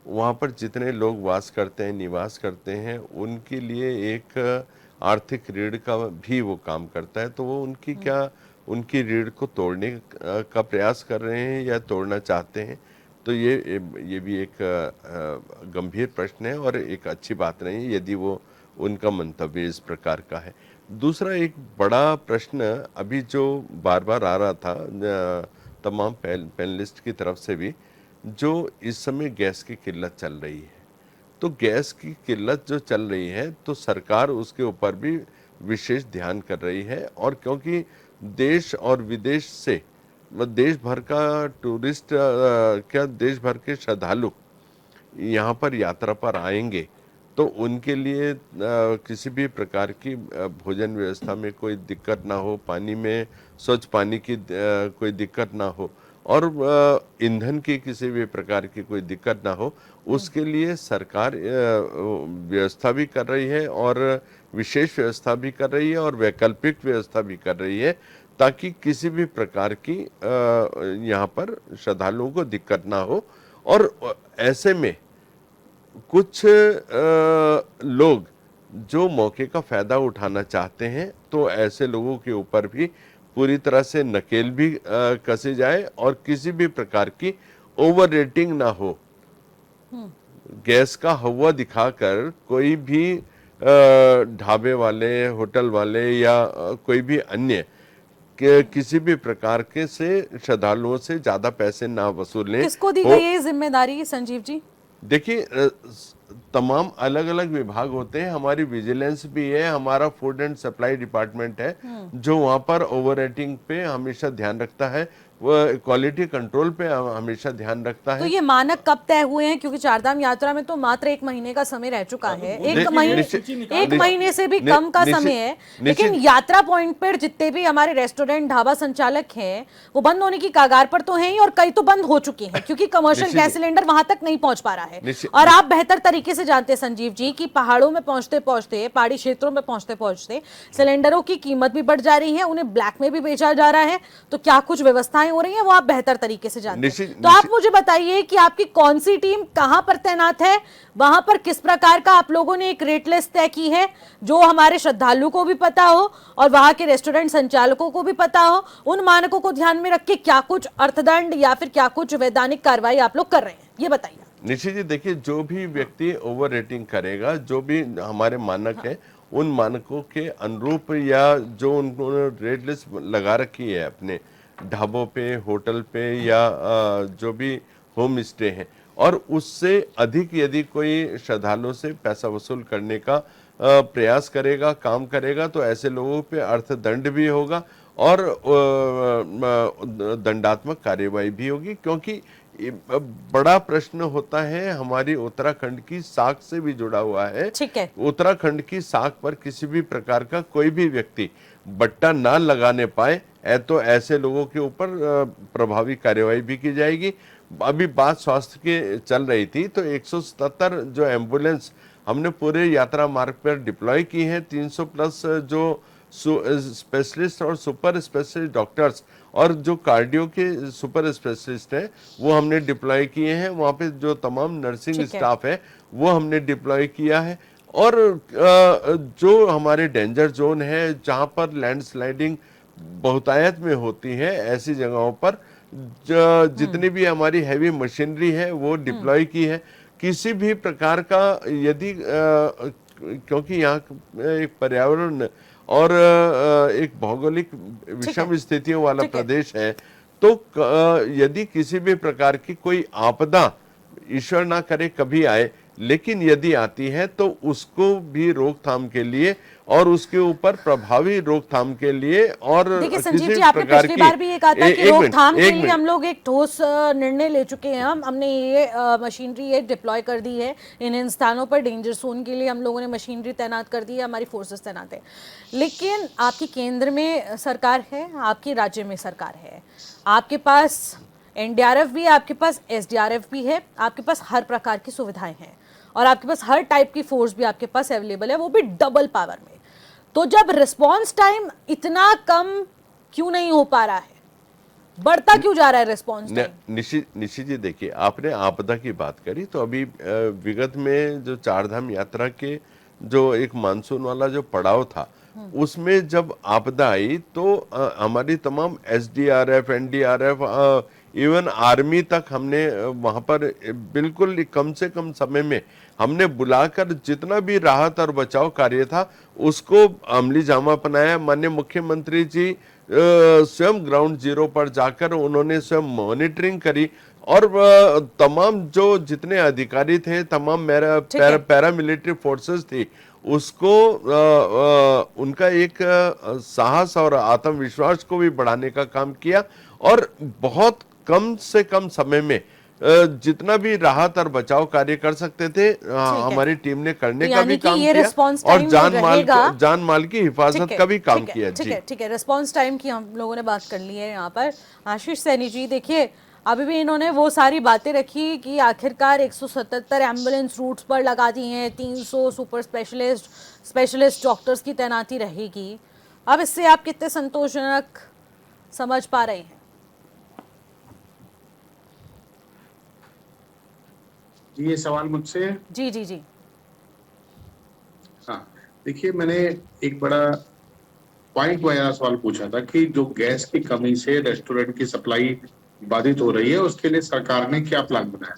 वहाँ पर जितने लोग वास करते हैं, निवास करते हैं, उनके लिए एक आर्थिक रीढ़ का भी वो काम करता है। तो वो उनकी रीढ़ को तोड़ने का प्रयास कर रहे हैं या तोड़ना चाहते हैं, तो ये भी एक गंभीर प्रश्न है और एक अच्छी बात नहीं है यदि वो उनका मंतव्य इस प्रकार का है। दूसरा एक बड़ा प्रश्न अभी जो बार बार आ रहा था तमाम पैनलिस्ट की तरफ से भी, जो इस समय गैस की किल्लत चल रही है, तो गैस की किल्लत जो चल रही है तो सरकार उसके ऊपर भी विशेष ध्यान कर रही है। और क्योंकि देश और विदेश से देश भर का टूरिस्ट क्या देश भर के श्रद्धालु यहाँ पर यात्रा पर आएंगे, तो उनके लिए किसी भी प्रकार की भोजन व्यवस्था में कोई दिक्कत ना हो, पानी में स्वच्छ पानी की कोई दिक्कत ना हो, और ईंधन की किसी भी प्रकार की कोई दिक्कत ना हो, उसके लिए सरकार व्यवस्था भी कर रही है और विशेष व्यवस्था भी कर रही है और वैकल्पिक व्यवस्था भी कर रही है, ताकि किसी भी प्रकार की यहाँ पर श्रद्धालुओं को दिक्कत ना हो। और ऐसे में कुछ लोग जो मौके का फायदा उठाना चाहते हैं, तो ऐसे लोगों के ऊपर भी पूरी तरह से नकेल भी कसी जाए और किसी भी प्रकार की ओवर रेटिंग ना हो। गैस का हवा दिखाकर कोई भी ढाबे वाले, होटल वाले या कोई भी अन्य किसी भी प्रकार के से श्रद्धालुओं से ज्यादा पैसे ना वसूलें। किसको दी गई है जिम्मेदारी संजीव जी? देखिए, तमाम अलग अलग विभाग होते हैं, हमारी विजिलेंस भी है, हमारा फूड एंड सप्लाई डिपार्टमेंट है जो वहाँ पर ओवर रेटिंग पे हमेशा ध्यान रखता है, वो क्वालिटी कंट्रोल पे हमेशा ध्यान रखता है। तो ये मानक कब तय हुए हैं? क्योंकि चारधाम यात्रा में तो मात्र 1 महीने का समय रह चुका है, एक महीने से भी कम का समय है, लेकिन यात्रा पॉइंट पर जितने भी हमारे रेस्टोरेंट, ढाबा संचालक हैं, वो बंद होने की कगार पर तो हैं ही, और कई तो बंद हो चुके हैं क्योंकि कमर्शियल गैस सिलेंडर वहां तक नहीं पहुंच पा रहा है। और आप बेहतर तरीके से जानते हैं संजीव जी कि पहाड़ों में पहुंचते पहुंचते, पहाड़ी क्षेत्रों में पहुंचते पहुंचते सिलेंडरों की कीमत भी बढ़ जा रही है, उन्हें ब्लैक में भी बेचा जा रहा है। तो क्या कुछ व्यवस्थाएं हो रही है वो आप बेहतर तरीके से जानते हैं। तो आप मुझे बताइए कि आपकी कौन सी टीम कहां पर तैनात है, वहां पर किस प्रकार का आप लोगों ने एक रेट लिस्ट तय की है जो हमारे श्रद्धालु को भी पता हो और वहां के रेस्टोरेंट संचालकों को भी पता हो। उन मानकों को ध्यान में रख के क्या कुछ अर्थदंड या फिर क्या कुछ वैधानिक कार्रवाई आप लोग कर रहे हैं, ये बताइए। निश्चित जी, देखिए, जो भी व्यक्ति ओवर रेटिंग करेगा, जो भी हमारे मानक है, उन मानकों के अनुरूप या जो उन्होंने रेट लिस्ट लगा रखी है अपने ढाबों पे, होटल पे या जो भी होम स्टे है, और उससे अधिक यदि कोई श्रद्धालुओं से पैसा वसूल करने का प्रयास करेगा, काम करेगा, तो ऐसे लोगों पे अर्थदंड भी होगा और दंडात्मक कार्यवाही भी होगी। क्योंकि ये बड़ा प्रश्न होता है, हमारी उत्तराखंड की साख से भी जुड़ा हुआ है। ठीक है। उत्तराखंड की साख पर किसी भी प्रकार का कोई भी व्यक्ति बट्टा ना लगाने पाए, तो ऐसे लोगों के ऊपर प्रभावी कार्यवाही भी की जाएगी। अभी बात स्वास्थ्य के चल रही थी, तो 177 जो एम्बुलेंस हमने पूरे यात्रा मार्ग पर डिप्लॉय की है, 300 प्लस जो स्पेशलिस्ट और सुपर स्पेशलिस्ट डॉक्टर्स और जो कार्डियो के सुपर स्पेशलिस्ट हैं वो हमने डिप्लॉय किए हैं। वहाँ पे जो तमाम नर्सिंग ठीक है। स्टाफ है वो हमने डिप्लॉय किया है। और जो हमारे डेंजर जोन है, जहाँ पर लैंडस्लाइडिंग बहुतायत में होती है, ऐसी जगहों पर जितनी भी हमारी हैवी मशीनरी है वो डिप्लॉय की है। किसी भी प्रकार का यदि क्योंकि यहाँ एक पर्यावरण और एक भौगोलिक विषम स्थितियों वाला ठीक है। प्रदेश है, तो यदि किसी भी प्रकार की कोई आपदा, ईश्वर ना करे कभी आए, लेकिन यदि आती है तो उसको भी रोकथाम के लिए और उसके ऊपर प्रभावी रोकथाम के लिए और देखिए संजीव किसी जी, आपने प्रकार पिछली की बार भी ये कहा था कि एक मिनट, रोकथाम के एक लिए मिनट। हम लोग एक ठोस निर्णय ले चुके हैं। हमने ये मशीनरी ये डिप्लॉय कर दी है इन स्थानों पर। डेंजर जोन के लिए हम लोगों ने मशीनरी तैनात कर दी है, हमारी फोर्सेस तैनात है। लेकिन आपकी केंद्र में सरकार है, आपकी राज्य में सरकार है, आपके पास एनडीआरएफ भी है, आपके पास एसडीआरएफ भी है, आपके पास हर प्रकार की सुविधाएं हैं और आपके पास हर टाइप की फोर्स भी आपके पास अवेलेबल है, वो भी डबल पावर में। तो जब रिस्पांस टाइम इतना कम क्यों नहीं हो पा रहा है, बढ़ता क्यों जा रहा है रिस्पांस टाइम? निशी जी, देखिए आपने आपदा की बात करी, तो अभी विगत में जो चारधाम यात्रा के जो एक मानसून वाला जो पड़ाव था, उसमें जब आपदा आई तो हमारी तमाम एसडीआरएफ, एनडीआरएफ, इवन आर्मी तक हमने वहां पर बिल्कुल कम से कम समय में हमने बुलाकर जितना भी राहत और बचाव कार्य था उसको अमली जामा पहनाया। माननीय मुख्यमंत्री जी स्वयं ग्राउंड जीरो पर जाकर उन्होंने स्वयं मॉनिटरिंग करी और तमाम जो जितने अधिकारी थे, तमाम पैरामिलिट्री फोर्सेस थी, उसको उनका एक साहस और आत्मविश्वास को भी बढ़ाने का काम किया और बहुत कम से कम समय में जितना भी राहत और बचाव कार्य कर सकते थे हमारी टीम ने करने तो का भी काम ये किया response और time जान माल की हिफाजत का भी काम किया। ठीक है। रिस्पांस टाइम की हम लोगों ने बात कर ली है यहाँ पर। आशीष सैनी जी, देखिए अभी भी इन्होंने वो सारी बातें रखी कि आखिरकार 177 एम्बुलेंस रूट्स पर लगा दी हैं, 300 सुपर स्पेशलिस्ट डॉक्टर्स की तैनाती रहेगी। अब इससे आप कितने संतोषजनक समझ पा रहे हैं? ये सवाल मुझसे? जी जी जी। हाँ, देखिए मैंने एक बड़ा पॉइंट वाला सवाल पूछा था कि जो गैस की कमी से रेस्टोरेंट की सप्लाई बाधित हो रही है उसके लिए सरकार ने क्या प्लान बनाया।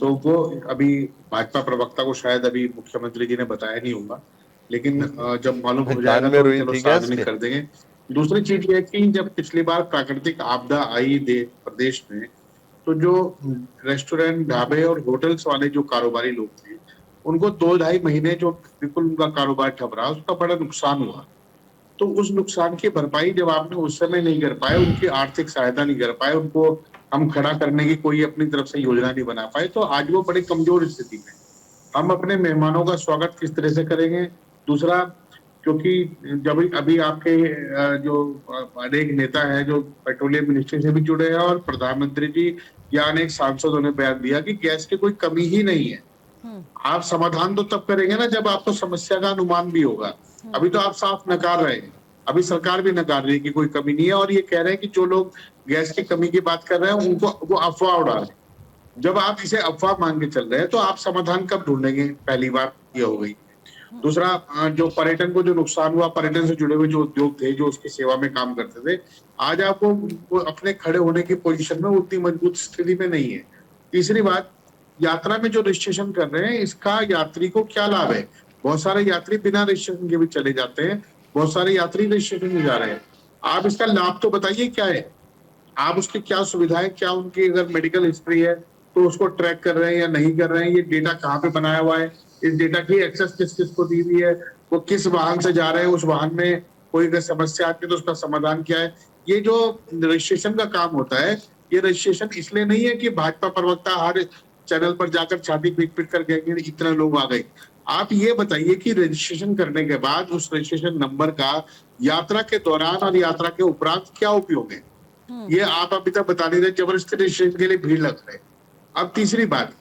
तो वो अभी भाजपा प्रवक्ता को शायद अभी मुख्यमंत्री जी ने बताया नहीं होगा, लेकिन जब मालूम हो जाएगा तो चलो सार्वजनिक कर देंगे। दूसरी चीज ये कि जब पिछली बार प्राकृतिक आपदा आई प्रदेश में, तो जो रेस्टोरेंट, ढाबे और होटल्स वाले जो कारोबारी लोग थे उनको 2-2.5 महीने जो बिल्कुल उनका कारोबार ठप रहा, उसका बड़ा नुकसान हुआ। तो उस नुकसान की भरपाई जब आपने उस समय नहीं कर पाए, उनकी आर्थिक सहायता नहीं कर पाए, उनको हम खड़ा करने की कोई अपनी तरफ से योजना नहीं बना पाए, तो आज वो बड़ी कमजोर स्थिति में। हम अपने मेहमानों का स्वागत किस तरह से करेंगे? दूसरा, क्योंकि जब अभी आपके जो अनेक नेता है जो पेट्रोलियम मिनिस्ट्री से भी जुड़े हैं और प्रधानमंत्री जी या अनेक सांसदों ने बयान दिया कि गैस की कोई कमी ही नहीं है। आप समाधान तो तब करेंगे ना जब आपको समस्या का अनुमान भी होगा। अभी तो आप साफ नकार रहे हैं, अभी सरकार भी नकार रही है कि कोई कमी नहीं है और ये कह रहे हैं कि जो लोग गैस की कमी की बात कर रहे हैं उनको वो अफवाह उड़ा रहे हैं। जब आप इसे अफवाह मान के चल रहे हैं तो आप समाधान कब ढूंढेंगे? पहली बात ये हो गई। दूसरा, जो पर्यटन को जो नुकसान हुआ, पर्यटन से जुड़े हुए जो उद्योग थे जो उसकी सेवा में काम करते थे, आज आपको अपने खड़े होने की पोजीशन में उतनी मजबूत स्थिति में नहीं है। तीसरी बात, यात्रा में जो रजिस्ट्रेशन कर रहे हैं इसका यात्री को क्या लाभ है? बहुत सारे यात्री बिना रजिस्ट्रेशन के भी चले जाते हैं, बहुत सारे यात्री रजिस्ट्रेशन में जा रहे हैं। आप इसका लाभ तो बताइए क्या है। आप उसकी क्या सुविधाएं, क्या उनकी अगर मेडिकल हिस्ट्री है तो उसको ट्रैक कर रहे हैं या नहीं कर रहे हैं, ये डेटा कहाँ पे बनाया हुआ है, इस डेटा की एक्सेस किस किस को दी हुई है, वो किस वाहन से जा रहे हैं, उस वाहन में कोई अगर समस्या आती है तो उसका समाधान क्या है। ये जो रजिस्ट्रेशन का काम होता है, ये रजिस्ट्रेशन इसलिए नहीं है कि भाजपा प्रवक्ता हर चैनल पर जाकर छाती पीट पीट कर कहेंगे इतने लोग आ गए। आप ये बताइए कि रजिस्ट्रेशन करने के बाद उस रजिस्ट्रेशन नंबर का यात्रा के दौरान और यात्रा के उपरांत क्या उपयोग है, ये आप अभी तक बता नहीं रहे। जबरदस्ती रजिस्ट्रेशन के लिए भीड़ लग रहे। अब तीसरी बात,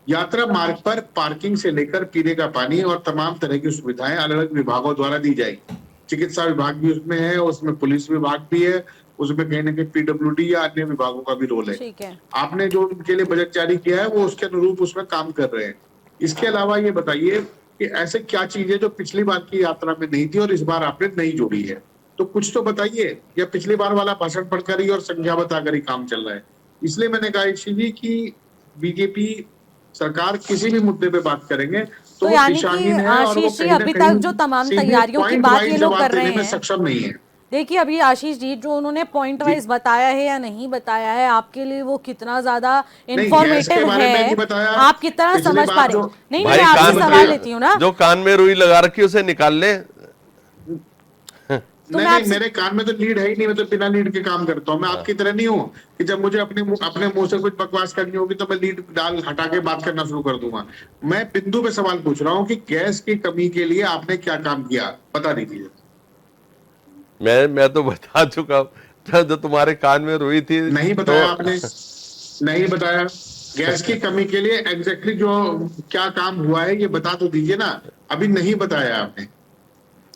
यात्रा मार्ग पर पार्किंग से लेकर पीने का पानी और तमाम तरह की सुविधाएं अलग अलग विभागों द्वारा दी जाएगी। चिकित्सा विभाग भी उसमें है, उसमें पुलिस विभाग भी है, उसमें कहीं ना कहीं पीडब्ल्यूडी या अन्य विभागों का भी रोल है। ठीक है। आपने जो उनके लिए बजट जारी किया है वो उसके अनुरूप उसमें काम कर रहे हैं। इसके अलावा ये बताइए कि ऐसे क्या चीजें जो पिछली बार की यात्रा में नहीं थी और इस बार आपने नहीं जोड़ी है, तो कुछ तो बताइए, या पिछली बार वाला भाषण पढ़कर ही और संख्या बताकर ही काम चल रहा है। इसलिए मैंने कहा ऋषि जी की बीजेपी सरकार किसी भी मुद्दे पे बात करेंगे तो वो यानी कि दिशाहीन है और वो आशीष जी कहीं ना अभी कहीं तक जो तमाम सीधे तैयारियों की point बात wise ये लोग जवाब कर रहे देने में हैं, सक्षम नहीं है। देखिए अभी आशीष जी जो उन्होंने पॉइंट वाइज बताया है या नहीं बताया है, आपके लिए वो कितना ज्यादा गैस के इंफॉर्मेटिव बारे में है, नहीं बताया। आप कितना पिछली समझ बार पा रहे जो- हैं? नहीं भाई मैं आपसे कान सवाल में- लेती हूँ ना, जो कान में रुई लगा रखी उसे निकाल ले। तो नहीं मैं नहीं, आपसे- मेरे कान में तो लीड है ही नहीं, मैं तो बिना लीड के काम करता हूँ। मैं आपकी तरह नहीं हूँ कि जब मुझे अपने मुंह से कुछ बकवास करनी होगी तो मैं लीड डाल हटा के बात करना शुरू कर दूंगा। मैं बिंदु पे सवाल पूछ रहा हूँ कि गैस की कमी के लिए आपने क्या काम किया, बता दीजिए। मैं तो बता चुका हूँ, जो तुम्हारे कान में रुई थी नहीं बताया आपने, नहीं बताया। गैस की कमी के लिए एग्जैक्टली जो क्या काम हुआ है ये बता तो दीजिए ना, अभी नहीं बताया आपने।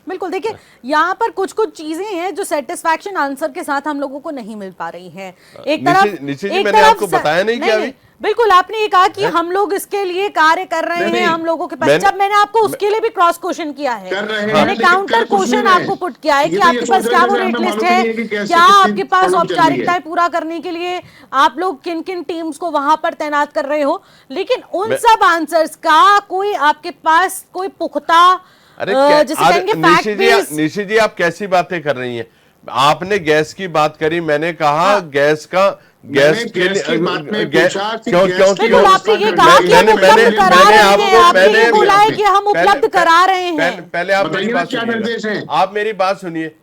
बिल्कुल देखिए यहाँ पर कुछ कुछ चीजें हैं जो सेटिस्फैक्शन आंसर के साथ हम लोगों को नहीं मिल पा रही हैं। एक तरफ निशि जी, मैंने आपको बताया नहीं क्या अभी? बिल्कुल आपने ये कहा कि हम लोग इसके लिए कार्य कर रहे हैं, हम लोगों के पास, जब मैंने आपको उसके लिए भी क्रॉस क्वेश्चन किया है, कर रहे हैं, मैंने लेकिन काउंटर कर कुछ क्वेश्चन नहीं रहे। आपको पुट किया है कि ये तो ये आपके पास सोच क्या रहे वो थे, रेट हमें लिस्ट मालूम है, नहीं है कि गैस क्या की कितनी आपके पास प्रॉब्लम चल रही है। औपचारिकताएं पूरा करने के लिए आप लोग किन किन टीम्स को वहां पर तैनात कर रहे हो, लेकिन उन सब आंसर्स का कोई आपके पास कोई पुख्ता जिसे कहेंगे फैक्ट बेस्ड। निशि जी आप कैसी बातें कर रही हैं? आपने गैस की बात करी, मैंने कहा गैस का गैस के लिए की बात में गैस पूछा कि क्यों गैस क्यों की बिल्कुल आपने ये कहा कि हम उपलब्ध करा रहे हैं, आपने ये बोला है कि हम उपलब्ध करा रहे हैं। पहले आप मेरी बताइए ना बात क्या निर्देश सुनिए, हैं? आप मेरी बात सुनिए।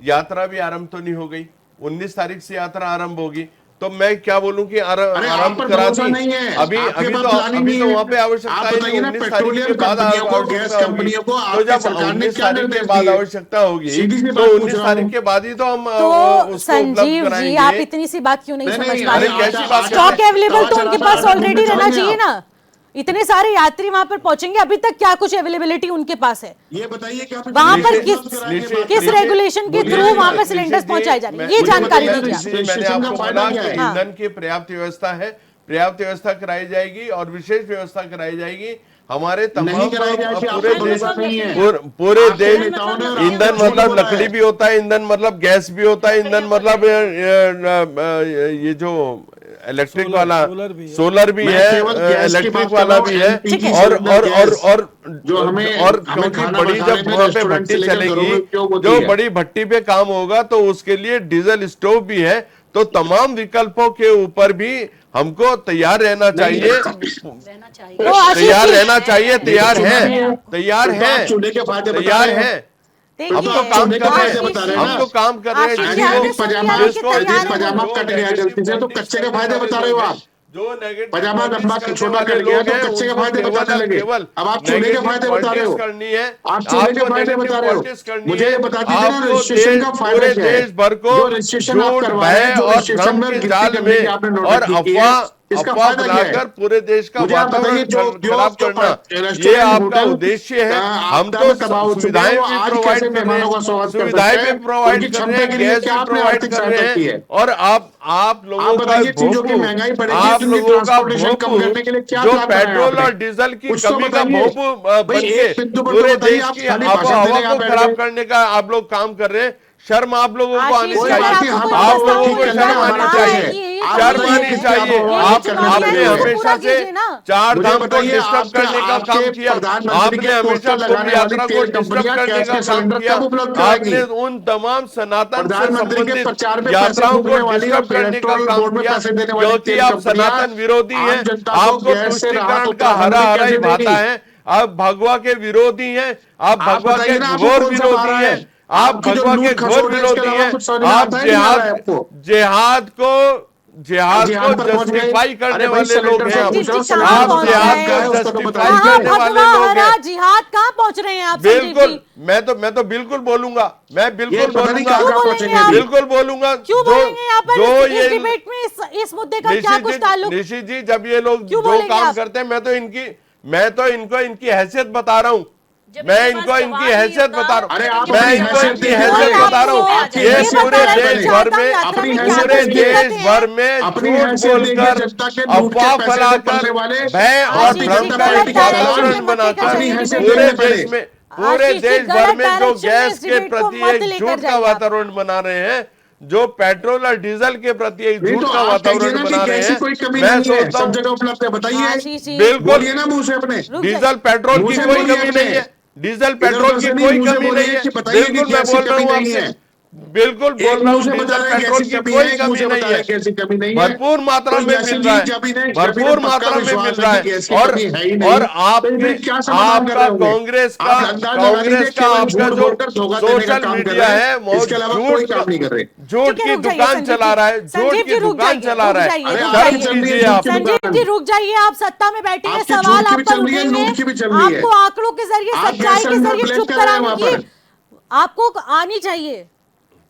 यात्रा भी आरंभ तो नहीं हो गई, 19 तारीख से यात्रा आरंभ होगी, तो मैं क्या बोलूं कि अरे आप आरंभ पर करा भरोसा दी। नहीं है, अभी आपके अभी पास तो प्लान ही अभी नहीं तो है। वहाँ पे आवश्यकता आप है कि बताइए ना 19 तारीख पेट्रोलियम के बाद कंपनियों को, गैस आवश्यकता होगी। कंपनियों को तो आपकी जब सरकार ने 19 क्या तारीख के निर्देश बाद दिए? आवश्यकता होगी सीधी सी तो बात पूछ 19 रहा तारीख हूँ। के बाद ही तो हम तो उसको उपलब्ध संजीव जी कराएंगे। आप इतनी सी बात क्यों नहीं नहीं, समझ नहीं, पा अरे रहे? कैसी बात स्टॉक है? अवेलेबल तो उनके पास चला ऑलरेडी चला रहना चला चाहिए ना, इतने सारे यात्री वहां पर पहुंचेंगे, अभी तक क्या कुछ अवेलेबिलिटी उनके पास है? ये बताइए कि आप वहां पर निश्चित- किस रेगुलेशन के थ्रू वहां पर सिलेंडर्स पहुंचाए जा रहे हैं, ये जानकारी दीजिए आप। मैंने आपको बोला कि हाँ। ईंधन की पर्याप्त व्यवस्था है, पर्याप्त व्यवस्था कराई जाएगी और विशेष व्यवस्था कराई जाएगी। हमारे तमाम नहीं कराई जाएगी, पूरे आपको देश भरोसा नहीं है। पूरे आपके देश नेताओं ने ईंधन आपको मतलब बोला लकड़ी है। भी होता है, ईंधन मतलब गैस भी होता है, ईंधन मतलब ये जो इलेक्ट्रिक वाला सोलर भी मैं है, केवल गैस की इलेक्ट्रिक बात कर वाला रहा हूँ, भी है, LPG और सिलेंडर गैस, जो हमें क्योंकि खाना बड़ी बनाने जब में वहाँ पे रेस्टोरेंट से भट्टी लेकर घरों में चलेगी, उपयोग होती जो है। बड़ी भट्टी पे काम होगा तो उसके लिए डीजल स्टोव भी है। तो तमाम विकल्पों के ऊपर भी हमको तैयार रहना चाहिए, रहना चाहिए। तो आशीष तैयार जी, रहना चाहिए, तैयार है, तैयार तो है, आप चूल्हे के फायदे बता तैयार रहे हैं। है। देखिए, हम तो काम कर रहे आशीष जी, हैं, हम तो काम कर रहे हैं। आशीष जी, जिसको- आपने सुन लिया कि जिसको- तैयार है, पजामा कट गया गलती से, तो कच्चे के फायदे बता रहे हो आप। जो नेगेटिव पजामा पॉलिटिक्स लंबा करने छोटा वाले कट गया लोग तो हैं, कच्चे के उनको फायदे बताने केवल- लगे। केवल अब आप चूल्हे के नेगेटिव फायदे बता रहे हो। पॉलिटिक्स करनी है, आप चूल्हे के आपको फायदे नेगेटिव बता रहे हो। पॉलिटिक्स करनी मुझे है। ये बता दीजिए ना, आपको रजिस्ट्रेशन का फायदा पूरे क्या है? देश भर को जो रजिस्ट्रेशन आप झूठ, करवा रहे भय हैं, जो और रजिस्ट्रेशन भ्रम में के गिनती जाल करने में की आपने और नोटिस की है, इसका अफवाह फायदा क्या है? बनाकर पूरे देश का मुझे आप बताइए, वातावरण जो उद्योग, खराब जो करना, रेस्टोरेंट, ये आपका होटल, उद्देश्य है। हम आपदा तो में तबाह हो चुके हैं, सुविधाएं वो भी आज प्रोवाइड कैसे कर रहे मेहमानों का हैं, स्वागत कर सुविधाएं सकते भी हैं? प्रोवाइड उनकी कर क्षमता रहे के हैं, लिए गैस क्या भी आपने प्रोवाइड आर्थिक कर रहे सहायता की हैं। है? और आप लोगों आप का बताइए, चीजों की भोंपू, महंगाई बढ़ेगी, आप तो उनकी लोगों का ट्रांसपोर्टेशन कम भोंपू, करने के लिए क्या जो प्लान बनाया पेट्रोल आपने? और डीजल की कुछ तो कमी का बताइए। भोंपू भाई, बन एक के बिंदु पर तो पूरे बताइए, देश आप की खाली भाषण आबोहवा देने को बैठ खराब गए। करने का आप लोग काम कर रहे हैं। शर्म आप लोगों को आशीष आनी जी, कोई अगर बात चाहिए, नहीं, आपको हम कोई आप प्रस्ताव लोगों को ठीक मिलता करना शर्म है, आनी हमारा है तय चाहिए। है। कि ये तो शर्म बोलिए। आनी चाहिए। ये आपने हमेशा से चार मुझे धाम को बताइए, डिस्टर्ब करने का आपके काम किया। प्रधानमंत्री के आपने पोस्टर हमेशा कुंभ लगाने यात्रा वाली को तेल डिस्टर्ब कंपनियां करने गैस का के काम सिलेंडर किया। कब उपलब्ध कराएगी? आपने उन तमाम सनातन से प्रधानमंत्री के संबंधित प्रचार में पैसे यात्राओं को फूकने वाली और डिस्टर्ब करने का पेट्रोल काम बोर्ड में किया, पैसे देने वाली क्योंकि तेल आप कंपनियां सनातन विरोधी आम हैं। जनता को आपको गैस से राहत तुष्टिकरण का उत्तराखंड हरा में हरा ही कैसे भाता देगी? है। आप भगवा के विरोधी हैं, आप आप भगवा के बताइए ना, आपको घोर कौन सा विरोधी मारा हैं, है? आप आपकी जो भगवा के लूट घोर खसोट है, इसके विरोधी अलावा हैं। कुछ समझ में आप आता है नहीं आ रहा है आपको? जिहाद को जिहाद पर पहुंच गए। जस्टिफाई करने अरे भाई, वाले लोग सिलेंडर हैं। से पूछ रहा हूं, जी, सिलेंडर कहाँ आप पहुंच जिहाद रहे को हैं? उसका तो जस्टिफाई बताइए। करने वाले लोग हैं। जिहाद कहाँ पहुंच रहे हैं आप संजीव बिल्कुल, जी? मैं तो बिल्कुल बोलूंगा, मैं बिल्कुल ये पता नहीं बोलूंगा, कहाँ क्यों पहुंचेंगे बोलेंगे आप? अभी। बिल्कुल बोलूंगा। क्यों बोलेंगे यहाँ पर जो इस डिबेट में इस मुद्दे का क्या कुछ ताल्लुक? निशी जी, जब ये लोग क्यों जो बोलेंगे काम आप? करते हैं, मैं तो इनको इनकी हैसियत बता रहा हूँ। जब मैं इनके इनको पास इनकी जवाब हैसियत नहीं बता होता, रहा हूँ। अरे आप मैं अपनी इनको हैसियत इनकी देखिए, हैसियत कोई बता रहा हूँ। आपको ये ये पूरे बता रहे हैं देश कि भर चारधाम में यात्रा अपनी में क्या हैसियत कुछ देखिए, देश दिक्कतें भर हैं? में अपनी झूठ हैसियत देखिए, बोलकर जनता के लूट के अफवाह पैसे को फैलाकर पलने वाले भय और आशीष जी, भ्रम का गलत एक डायरेक्शन में वातावरण मत लेकर बनाकर जाइए हैसियत डिबेट पूरे देखिए पहले। देश में पूरे आशीष जी, देश भर गलत में जो डायरेक्शन में गैस इस के डिबेट को प्रति मत एक लेकर झूठ का जाइए आप। वातावरण बना रहे हैं, जो पेट्रोल और डीजल के प्रति एक नहीं झूठ तो का आप कहिए वातावरण ना कि बना रहे गैस की हैं। कोई कमी मैं नहीं है, सोचता सब हूँ जगह उपलब्ध है। बताइए, आशीष जी, बिल्कुल बोलिए ना मुंह से अपने। रुक डीजल जाइए। पेट्रोल मुंह की से कोई बोलिए कमी अपने। नहीं है, डीजल इधर पेट्रोल उधर की से नहीं, कोई मुंह से कमी बोलिए नहीं है। कि बताइए कि बिल्कुल मैं गैस की बोल रहा कमी हूँ नहीं आपसे, है। बिल्कुल बोल एक रहा मुंह हूँ, से बता डीजल रहे हैं पेट्रोल गैस की की कमी कोई है, एक मुंह कमी से नहीं बता रहे है। हैं गैस की कमी नहीं है। भरपूर मात्रा तो में जैसे मिल जी रहा है, जब इन्हें भरपूर पक्का मात्रा में विश्वास मिल है रहा कि है। गैस की और कमी है ही नहीं, और तो फिर क्या समाधान कर आपका रहे होंगे? कांग्रेस आप अंदाज लगा लीजिए, का केवल आपका झूठ जो बोलकर धोखा देने का सोशल काम कर मीडिया रहे है हैं, वो इसके अलावा कोई काम नहीं कर रहे। झूठ ठीक है, की रुक जाइए, दुकान संजीव चला जी। रहा है, झूठ संजीव की जी, रुक दुकान जाइए, चला रुक रहा है। जाइए, अरे रुक आपकी शर्म चल रही है कीजिए झूठ आप। की संजीव दुकान। जी, रुक जाइए। आप सत्ता में बैठे हैं, आपकी सवाल झूठ की आप भी पर चल रही है, उठेंगे। लूट की भी चल रही है। आपको आंकड़ों के जरिए, आप सच्चाई गैस के सिलेंडर जरिए ब्लैक चुप कर रहे हैं कराने वहां की पर। आपको आनी चाहिए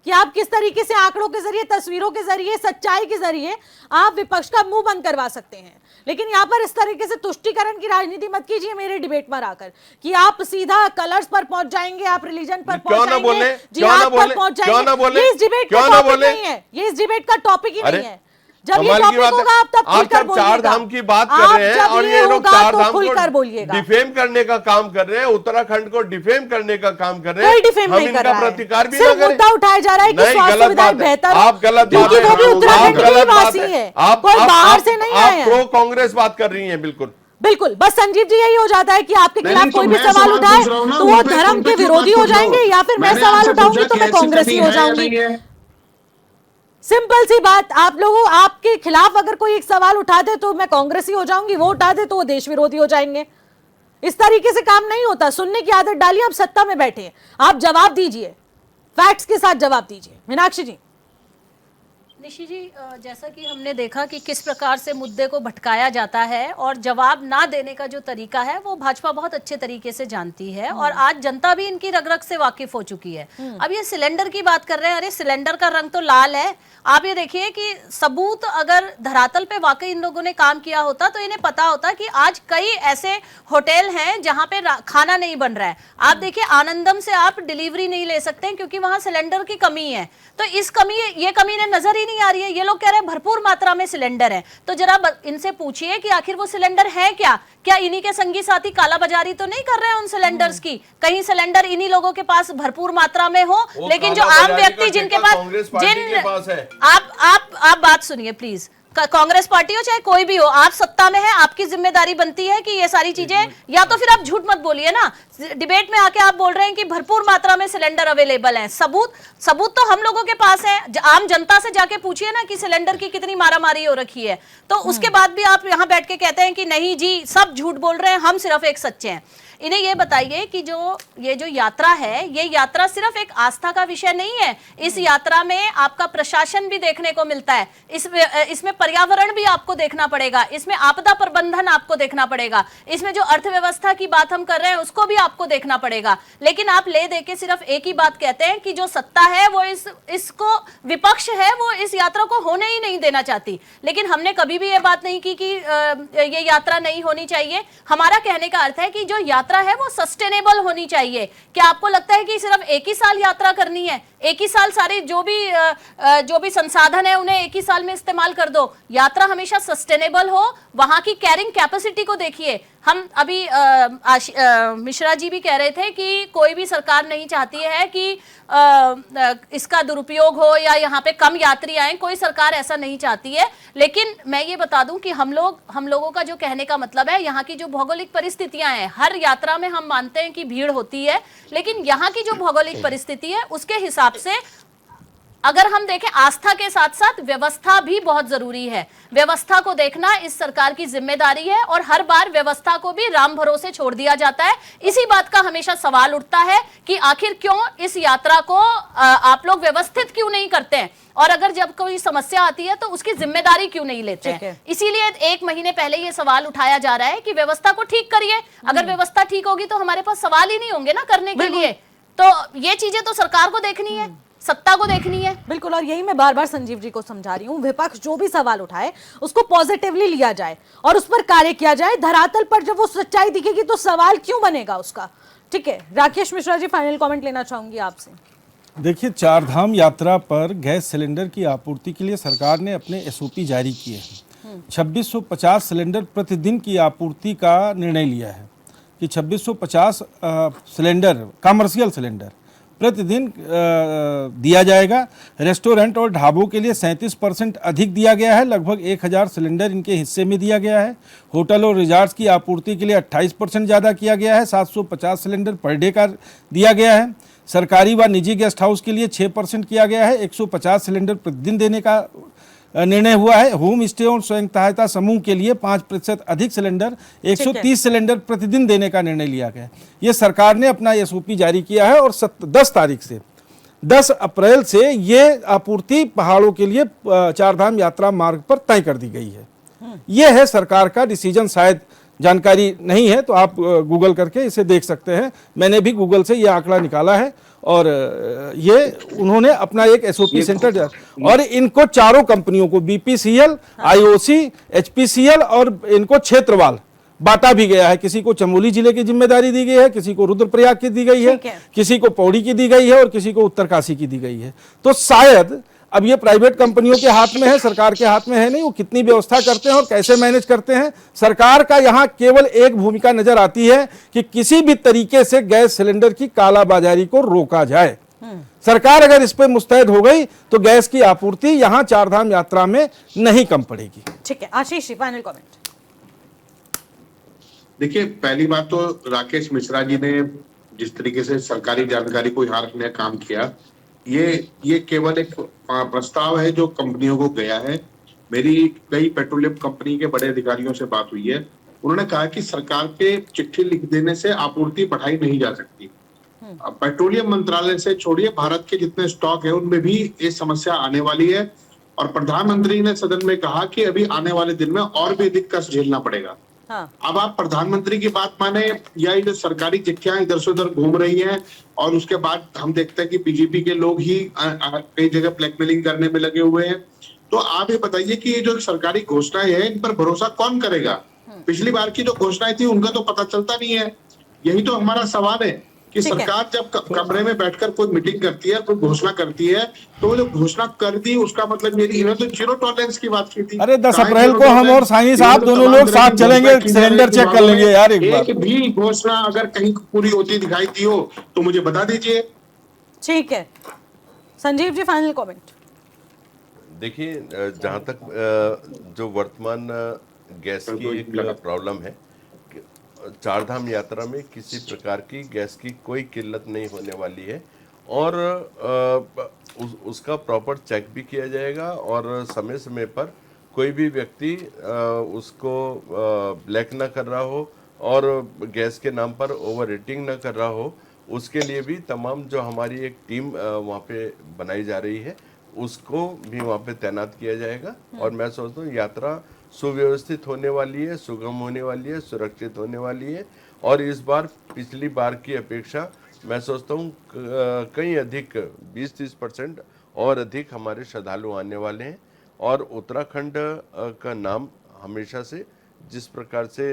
कि आप किस तरीके से आंकड़ों के जरिए, तस्वीरों के जरिए, सच्चाई के जरिए आप विपक्ष का मुंह बंद करवा सकते हैं। लेकिन यहाँ पर इस तरीके से तुष्टीकरण की राजनीति मत कीजिए मेरे डिबेट में आकर कि आप सीधा कलर्स पर पहुंच जाएंगे, आप रिलीजन पर क्यों पहुंच ना बोले? जाएंगे, क्यों ना जिहाद पर बोले? पहुंच क्यों ना जाएंगे। बोले? ये इस डिबेट का क्यों ना टॉपिक बोले? नहीं है, ये इस डिबेट का टॉपिक ही अरे, नहीं है। जब ये कमाल की टॉपिक बात है। होगा आप तब आप खुलकर सब बोलिएगा। चार धाम की बात कर आप रहे हैं जब और ये ये लोग होगा चार तो धाम को खुलकर बोलिएगा। डिफेम करने का काम कर रहे हैं, उत्तराखंड को डिफेम करने का काम कर रहे हैं। कोई डिफेम हम नहीं कर इनका रहा है। प्रतिकार भी ना सिर्फ करें। मुद्दा उठाया जा रहा है कि नहीं, स्वास्थ्य गलत सुविधाएं बात है। बेहतर हो, आप गलत क्योंकि बात वो है। भी उत्तराखंड आप के ही गलत बात वासी है। है, आप कोई बाहर से नहीं आए आप हैं। प्रो कांग्रेस बात कर रही हैं। बिल्कुल बिल्कुल, बस संजीव जी यही हो जाता है कि आपके नहीं, खिलाफ तो कोई भी मैं सवाल सवाल उठाए पूछ रहा हूं ना, तो उन वो पे- धर्म उन के पे क्यों विरोधी मत हो पूछ रहे हो? जाएंगे, या फिर मैं मैंने सवाल आपसे उठाऊंगी पूछा तो मैं गैस की कांग्रेसी कमी हो है या जाऊंगी। नहीं है? सिंपल सी बात, आप लोगों, आपके खिलाफ अगर कोई एक सवाल उठा दे तो मैं कांग्रेसी हो जाऊंगी, वो उठा दे तो वो देश विरोधी हो जाएंगे। इस तरीके से काम नहीं होता। सुनने की आदत डालिए, आप सत्ता में बैठे हैं, आप जवाब दीजिए, फैक्ट्स के साथ जवाब दीजिए। मीनाक्षी जी। निशी जी, जैसा कि हमने देखा कि किस प्रकार से मुद्दे को भटकाया जाता है और जवाब ना देने का जो तरीका है वो भाजपा बहुत अच्छे तरीके से जानती है और आज जनता भी इनकी रग-रग से वाकिफ हो चुकी है। अब ये सिलेंडर की बात कर रहे हैं, अरे सिलेंडर का रंग तो लाल है। आप ये देखिए कि सबूत अगर धरातल पे वाकई इन लोगों ने काम किया होता तो इन्हें पता होता कि आज कई ऐसे होटल हैं जहां पे खाना नहीं बन रहा है। आप देखिए, आनंदम से आप डिलीवरी नहीं ले सकते हैं क्योंकि वहां सिलेंडर की कमी है। तो ये कमी इन्हें नजर ही नहीं आ रही है। ये लोग कह रहे हैं भरपूर मात्रा में सिलेंडर है, तो जरा इनसे पूछिए कि आखिर वो सिलेंडर है क्या इन्हीं के संगी साथी कालाबाजारी तो नहीं कर रहे हैं उन सिलेंडर्स की? कहीं सिलेंडर इन्हीं लोगों के पास भरपूर मात्रा में हो, लेकिन जो आम व्यक्ति जिनके पास आप बात सुनिए प्लीज। कांग्रेस पार्टी हो चाहे कोई भी हो, आप सत्ता में है, आपकी जिम्मेदारी बनती है कि ये सारी चीजें, या तो फिर आप झूठ मत बोलिए ना। डिबेट में आके आप बोल रहे हैं कि भरपूर मात्रा में सिलेंडर अवेलेबल हैं, सबूत तो हम लोगों के पास है। आम जनता से जाके पूछिए ना कि सिलेंडर की कितनी मारामारी हो रखी है, तो उसके बाद भी आप यहाँ बैठ के कहते हैं कि नहीं जी सब झूठ बोल रहे हैं, हम सिर्फ एक सच्चे हैं। इन्हें ये बताइए कि ये जो यात्रा है, ये यात्रा सिर्फ एक आस्था का विषय नहीं है। इस यात्रा में आपका प्रशासन भी देखने को मिलता है, इसमें पर्यावरण भी आपको देखना पड़ेगा, इसमें आपदा प्रबंधन आपको देखना पड़ेगा, इसमें जो अर्थव्यवस्था की बात हम कर रहे हैं उसको भी आपको देखना पड़ेगा। लेकिन आप ले दे के सिर्फ एक ही बात कहते हैं कि जो सत्ता है वो इसको, विपक्ष है वो इस यात्रा को होने ही नहीं देना चाहती। लेकिन हमने कभी भी ये बात नहीं की कि ये यात्रा नहीं होनी चाहिए। हमारा कहने का अर्थ है कि जो यात्रा है वो सस्टेनेबल होनी चाहिए। क्या आपको लगता है कि सिर्फ एक ही साल यात्रा करनी है, एक ही साल सारे जो भी संसाधन है उन्हें एक ही साल में इस्तेमाल कर दो? यात्रा हमेशा सस्टेनेबल हो, वहां की कैरिंग कैपेसिटी को देखिए। हम अभी मिश्रा जी भी कह रहे थे कि कोई भी सरकार नहीं चाहती है कि इसका दुरुपयोग हो या यहाँ पे कम यात्री आए, कोई सरकार ऐसा नहीं चाहती है। लेकिन मैं ये बता दूं कि हम लोगों का जो कहने का मतलब है, यहाँ की जो भौगोलिक परिस्थितियां हैं, हर यात्रा में हम मानते हैं कि भीड़ होती है, लेकिन यहाँ की जो भौगोलिक परिस्थिति है उसके हिसाब से अगर हम देखें, आस्था के साथ साथ व्यवस्था भी बहुत जरूरी है। व्यवस्था को देखना इस सरकार की जिम्मेदारी है और हर बार व्यवस्था को भी राम भरोसे छोड़ दिया जाता है। इसी बात का हमेशा सवाल उठता है कि आखिर क्यों इस यात्रा को आप लोग व्यवस्थित क्यों नहीं करते हैं, और अगर जब कोई समस्या आती है तो उसकी जिम्मेदारी क्यों नहीं लेते हैं। इसीलिए 1 महीने पहले ये सवाल उठाया जा रहा है कि व्यवस्था को ठीक करिए। अगर व्यवस्था ठीक होगी तो हमारे पास सवाल ही नहीं होंगे ना करने के लिए। तो ये चीजें तो सरकार को देखनी है, सत्ता को देखनी है। बिल्कुल, और यही मैं बार बार संजीव जी को समझा रही हूँ, विपक्ष जो भी सवाल उठाए उसको पॉजिटिवली लिया जाए और उस पर कार्य किया जाए। धरातल पर जब वो सच्चाई दिखेगी तो सवाल क्यों बनेगा उसका। ठीक है, राकेश मिश्रा जी, फाइनल कमेंट लेना चाहूंगी आपसे। देखिए, चारधाम यात्रा पर गैस सिलेंडर की आपूर्ति के लिए सरकार ने अपने एसओपी जारी किए हैं। 2650 सिलेंडर प्रतिदिन की आपूर्ति का निर्णय लिया है कि 2650 सिलेंडर, कमर्शियल सिलेंडर प्रतिदिन दिया जाएगा। रेस्टोरेंट और ढाबों के लिए 37% अधिक दिया गया है, लगभग 1000 सिलेंडर इनके हिस्से में दिया गया है। होटल और रिजॉर्ट्स की आपूर्ति के लिए 28% ज़्यादा किया गया है, 750 सिलेंडर पर डे का दिया गया है। सरकारी व निजी गेस्ट हाउस के लिए 6% किया गया है, 150 सिलेंडर प्रतिदिन देने का निर्णय हुआ है। होम स्टे और स्वयं सहायता समूह के लिए 5% अधिक सिलेंडर, 130 सिलेंडर प्रतिदिन देने का निर्णय लिया गया है। ये सरकार ने अपना एसओपी जारी किया है और 10 तारीख से 10 अप्रैल से ये आपूर्ति पहाड़ों के लिए चारधाम यात्रा मार्ग पर तय कर दी गई है। ये है सरकार का डिसीजन। शायद जानकारी नहीं है तो आप गूगल करके इसे देख सकते हैं। मैंने भी गूगल से ये आंकड़ा निकाला है और ये उन्होंने अपना एक एसओपी सेंटर, और इनको चारों कंपनियों को बीपीसीएल, आईओसी, एचपीसीएल और इनको क्षेत्रवाल बांटा भी गया है। किसी को चमोली जिले की जिम्मेदारी दी गई है, किसी को रुद्रप्रयाग की दी गई है, किसी को पौड़ी की दी गई है और किसी को उत्तरकाशी की दी गई है। तो शायद अब ये प्राइवेट कंपनियों के हाथ में है, सरकार के हाथ में है नहीं। वो कितनी व्यवस्था करते हैं और कैसे मैनेज करते हैं, सरकार का यहाँ केवल एक भूमिका नजर आती है कि किसी भी तरीके से गैस सिलेंडर की कालाबाजारी को रोका जाए। सरकार अगर इस पर मुस्तैद हो गई तो गैस की आपूर्ति यहाँ चारधाम यात्रा में नहीं कम पड़ेगी। ठीक है, आशीष जी, फाइनल कमेंट। देखिए, पहली बात तो राकेश मिश्रा जी ने जिस तरीके से सरकारी जानकारी को यहाँ रखने का काम किया, ये केवल एक प्रस्ताव है जो कंपनियों को गया है। मेरी कई पेट्रोलियम कंपनी के बड़े अधिकारियों से बात हुई है। उन्होंने कहा कि सरकार के चिट्ठी लिख देने से आपूर्ति बढ़ाई नहीं जा सकती। पेट्रोलियम मंत्रालय से छोड़िए, भारत के जितने स्टॉक है उनमें भी ये समस्या आने वाली है। और प्रधानमंत्री ने सदन में कहा कि अभी आने वाले दिन में और भी अधिक कष्ट झेलना पड़ेगा। हाँ। अब आप प्रधानमंत्री की बात माने या ये जो सरकारी चिट्ठियां इधर से उधर घूम रही हैं, और उसके बाद हम देखते हैं कि बीजेपी के लोग ही कई जगह ब्लैकमेलिंग करने में लगे हुए हैं। तो आप ये बताइए कि ये जो सरकारी घोषणाएं हैं, इन पर भरोसा कौन करेगा। पिछली बार की जो घोषणाएं थी उनका तो पता चलता नहीं है। यही तो हमारा सवाल है कि सरकार जब कमरे में बैठकर कोई मीटिंग करती है, कोई घोषणा करती है, तो जो घोषणा कर दी उसका मतलब मेरी इन्होंने तो जीरो टॉलरेंस की बात की थी। अरे 10 अप्रैल को हम और साइनी साहब दोनों लोग साथ चलेंगे, सिलेंडर चेक कर लेंगे यार एक बार। एक भी घोषणा अगर कहीं पूरी होती दिखाई दी हो तो मुझे बता दीजिए। ठीक है, संजीव जी, फाइनल कमेंट। देखिए, जहाँ तक जो वर्तमान गैस की एक प्रॉब्लम है, चारधाम यात्रा में किसी प्रकार की गैस की कोई किल्लत नहीं होने वाली है और उसका प्रॉपर चेक भी किया जाएगा और समय समय पर कोई भी व्यक्ति उसको ब्लैक ना कर रहा हो और गैस के नाम पर ओवर रेटिंग ना कर रहा हो, उसके लिए भी तमाम जो हमारी एक टीम वहाँ पे बनाई जा रही है उसको भी वहाँ पे तैनात किया जाएगा। और मैं सोचता हूँ यात्रा सुव्यवस्थित होने वाली है, सुगम होने वाली है, सुरक्षित होने वाली है और इस बार पिछली बार की अपेक्षा मैं सोचता हूँ कहीं अधिक 20-30% और अधिक हमारे श्रद्धालु आने वाले हैं। और उत्तराखंड का नाम हमेशा से जिस प्रकार से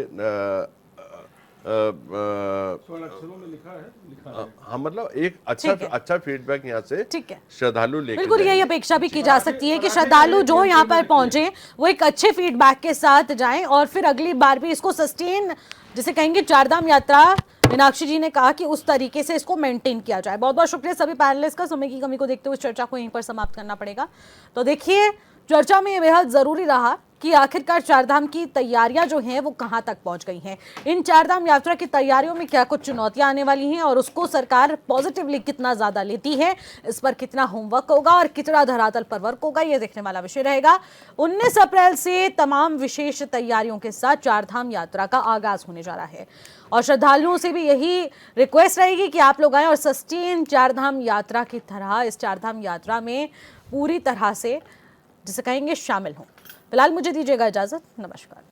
स्वर्ण अक्षरों में लिखा है। हाँ, मतलब एक ठीक है। अच्छा फीडबैक यहाँ से ठीक है। श्रद्धालु लेके बिल्कुल यही जाएंगे। अपेक्षा भी की जा सकती है कि श्रद्धालु जो यहाँ पर पहुंचे वो एक अच्छे फीडबैक के साथ जाएं और फिर अगली बार भी इसको सस्टेन, जिसे कहेंगे चारधाम यात्रा, मीनाक्षी जी ने कहा कि उस तरीके से इसको मेंटेन किया जाए। बहुत बहुत शुक्रिया सभी पैनलिस्ट का। समय की कमी को देखते हुए इस चर्चा को यहीं पर समाप्त करना पड़ेगा। तो देखिए, चर्चा में ये बेहद जरूरी रहा कि आखिरकार चारधाम की तैयारियां जो हैं वो कहां तक पहुंच गई हैं। इन चारधाम यात्रा की तैयारियों में क्या कुछ चुनौतियां आने वाली हैं और उसको सरकार पॉजिटिवली कितना ज्यादा लेती है, इस पर कितना होमवर्क होगा और कितना धरातल पर वर्क होगा, ये देखने वाला विषय रहेगा। 19 अप्रैल से तमाम विशेष तैयारियों के साथ चारधाम यात्रा का आगाज होने जा रहा है और श्रद्धालुओं से भी यही रिक्वेस्ट रहेगी कि आप लोग आए और सस्टेन चारधाम यात्रा की तरह इस चारधाम यात्रा में पूरी तरह से, जिसे कहेंगे, शामिल हों। फिलहाल मुझे दीजिएगा इजाजत। नमस्कार।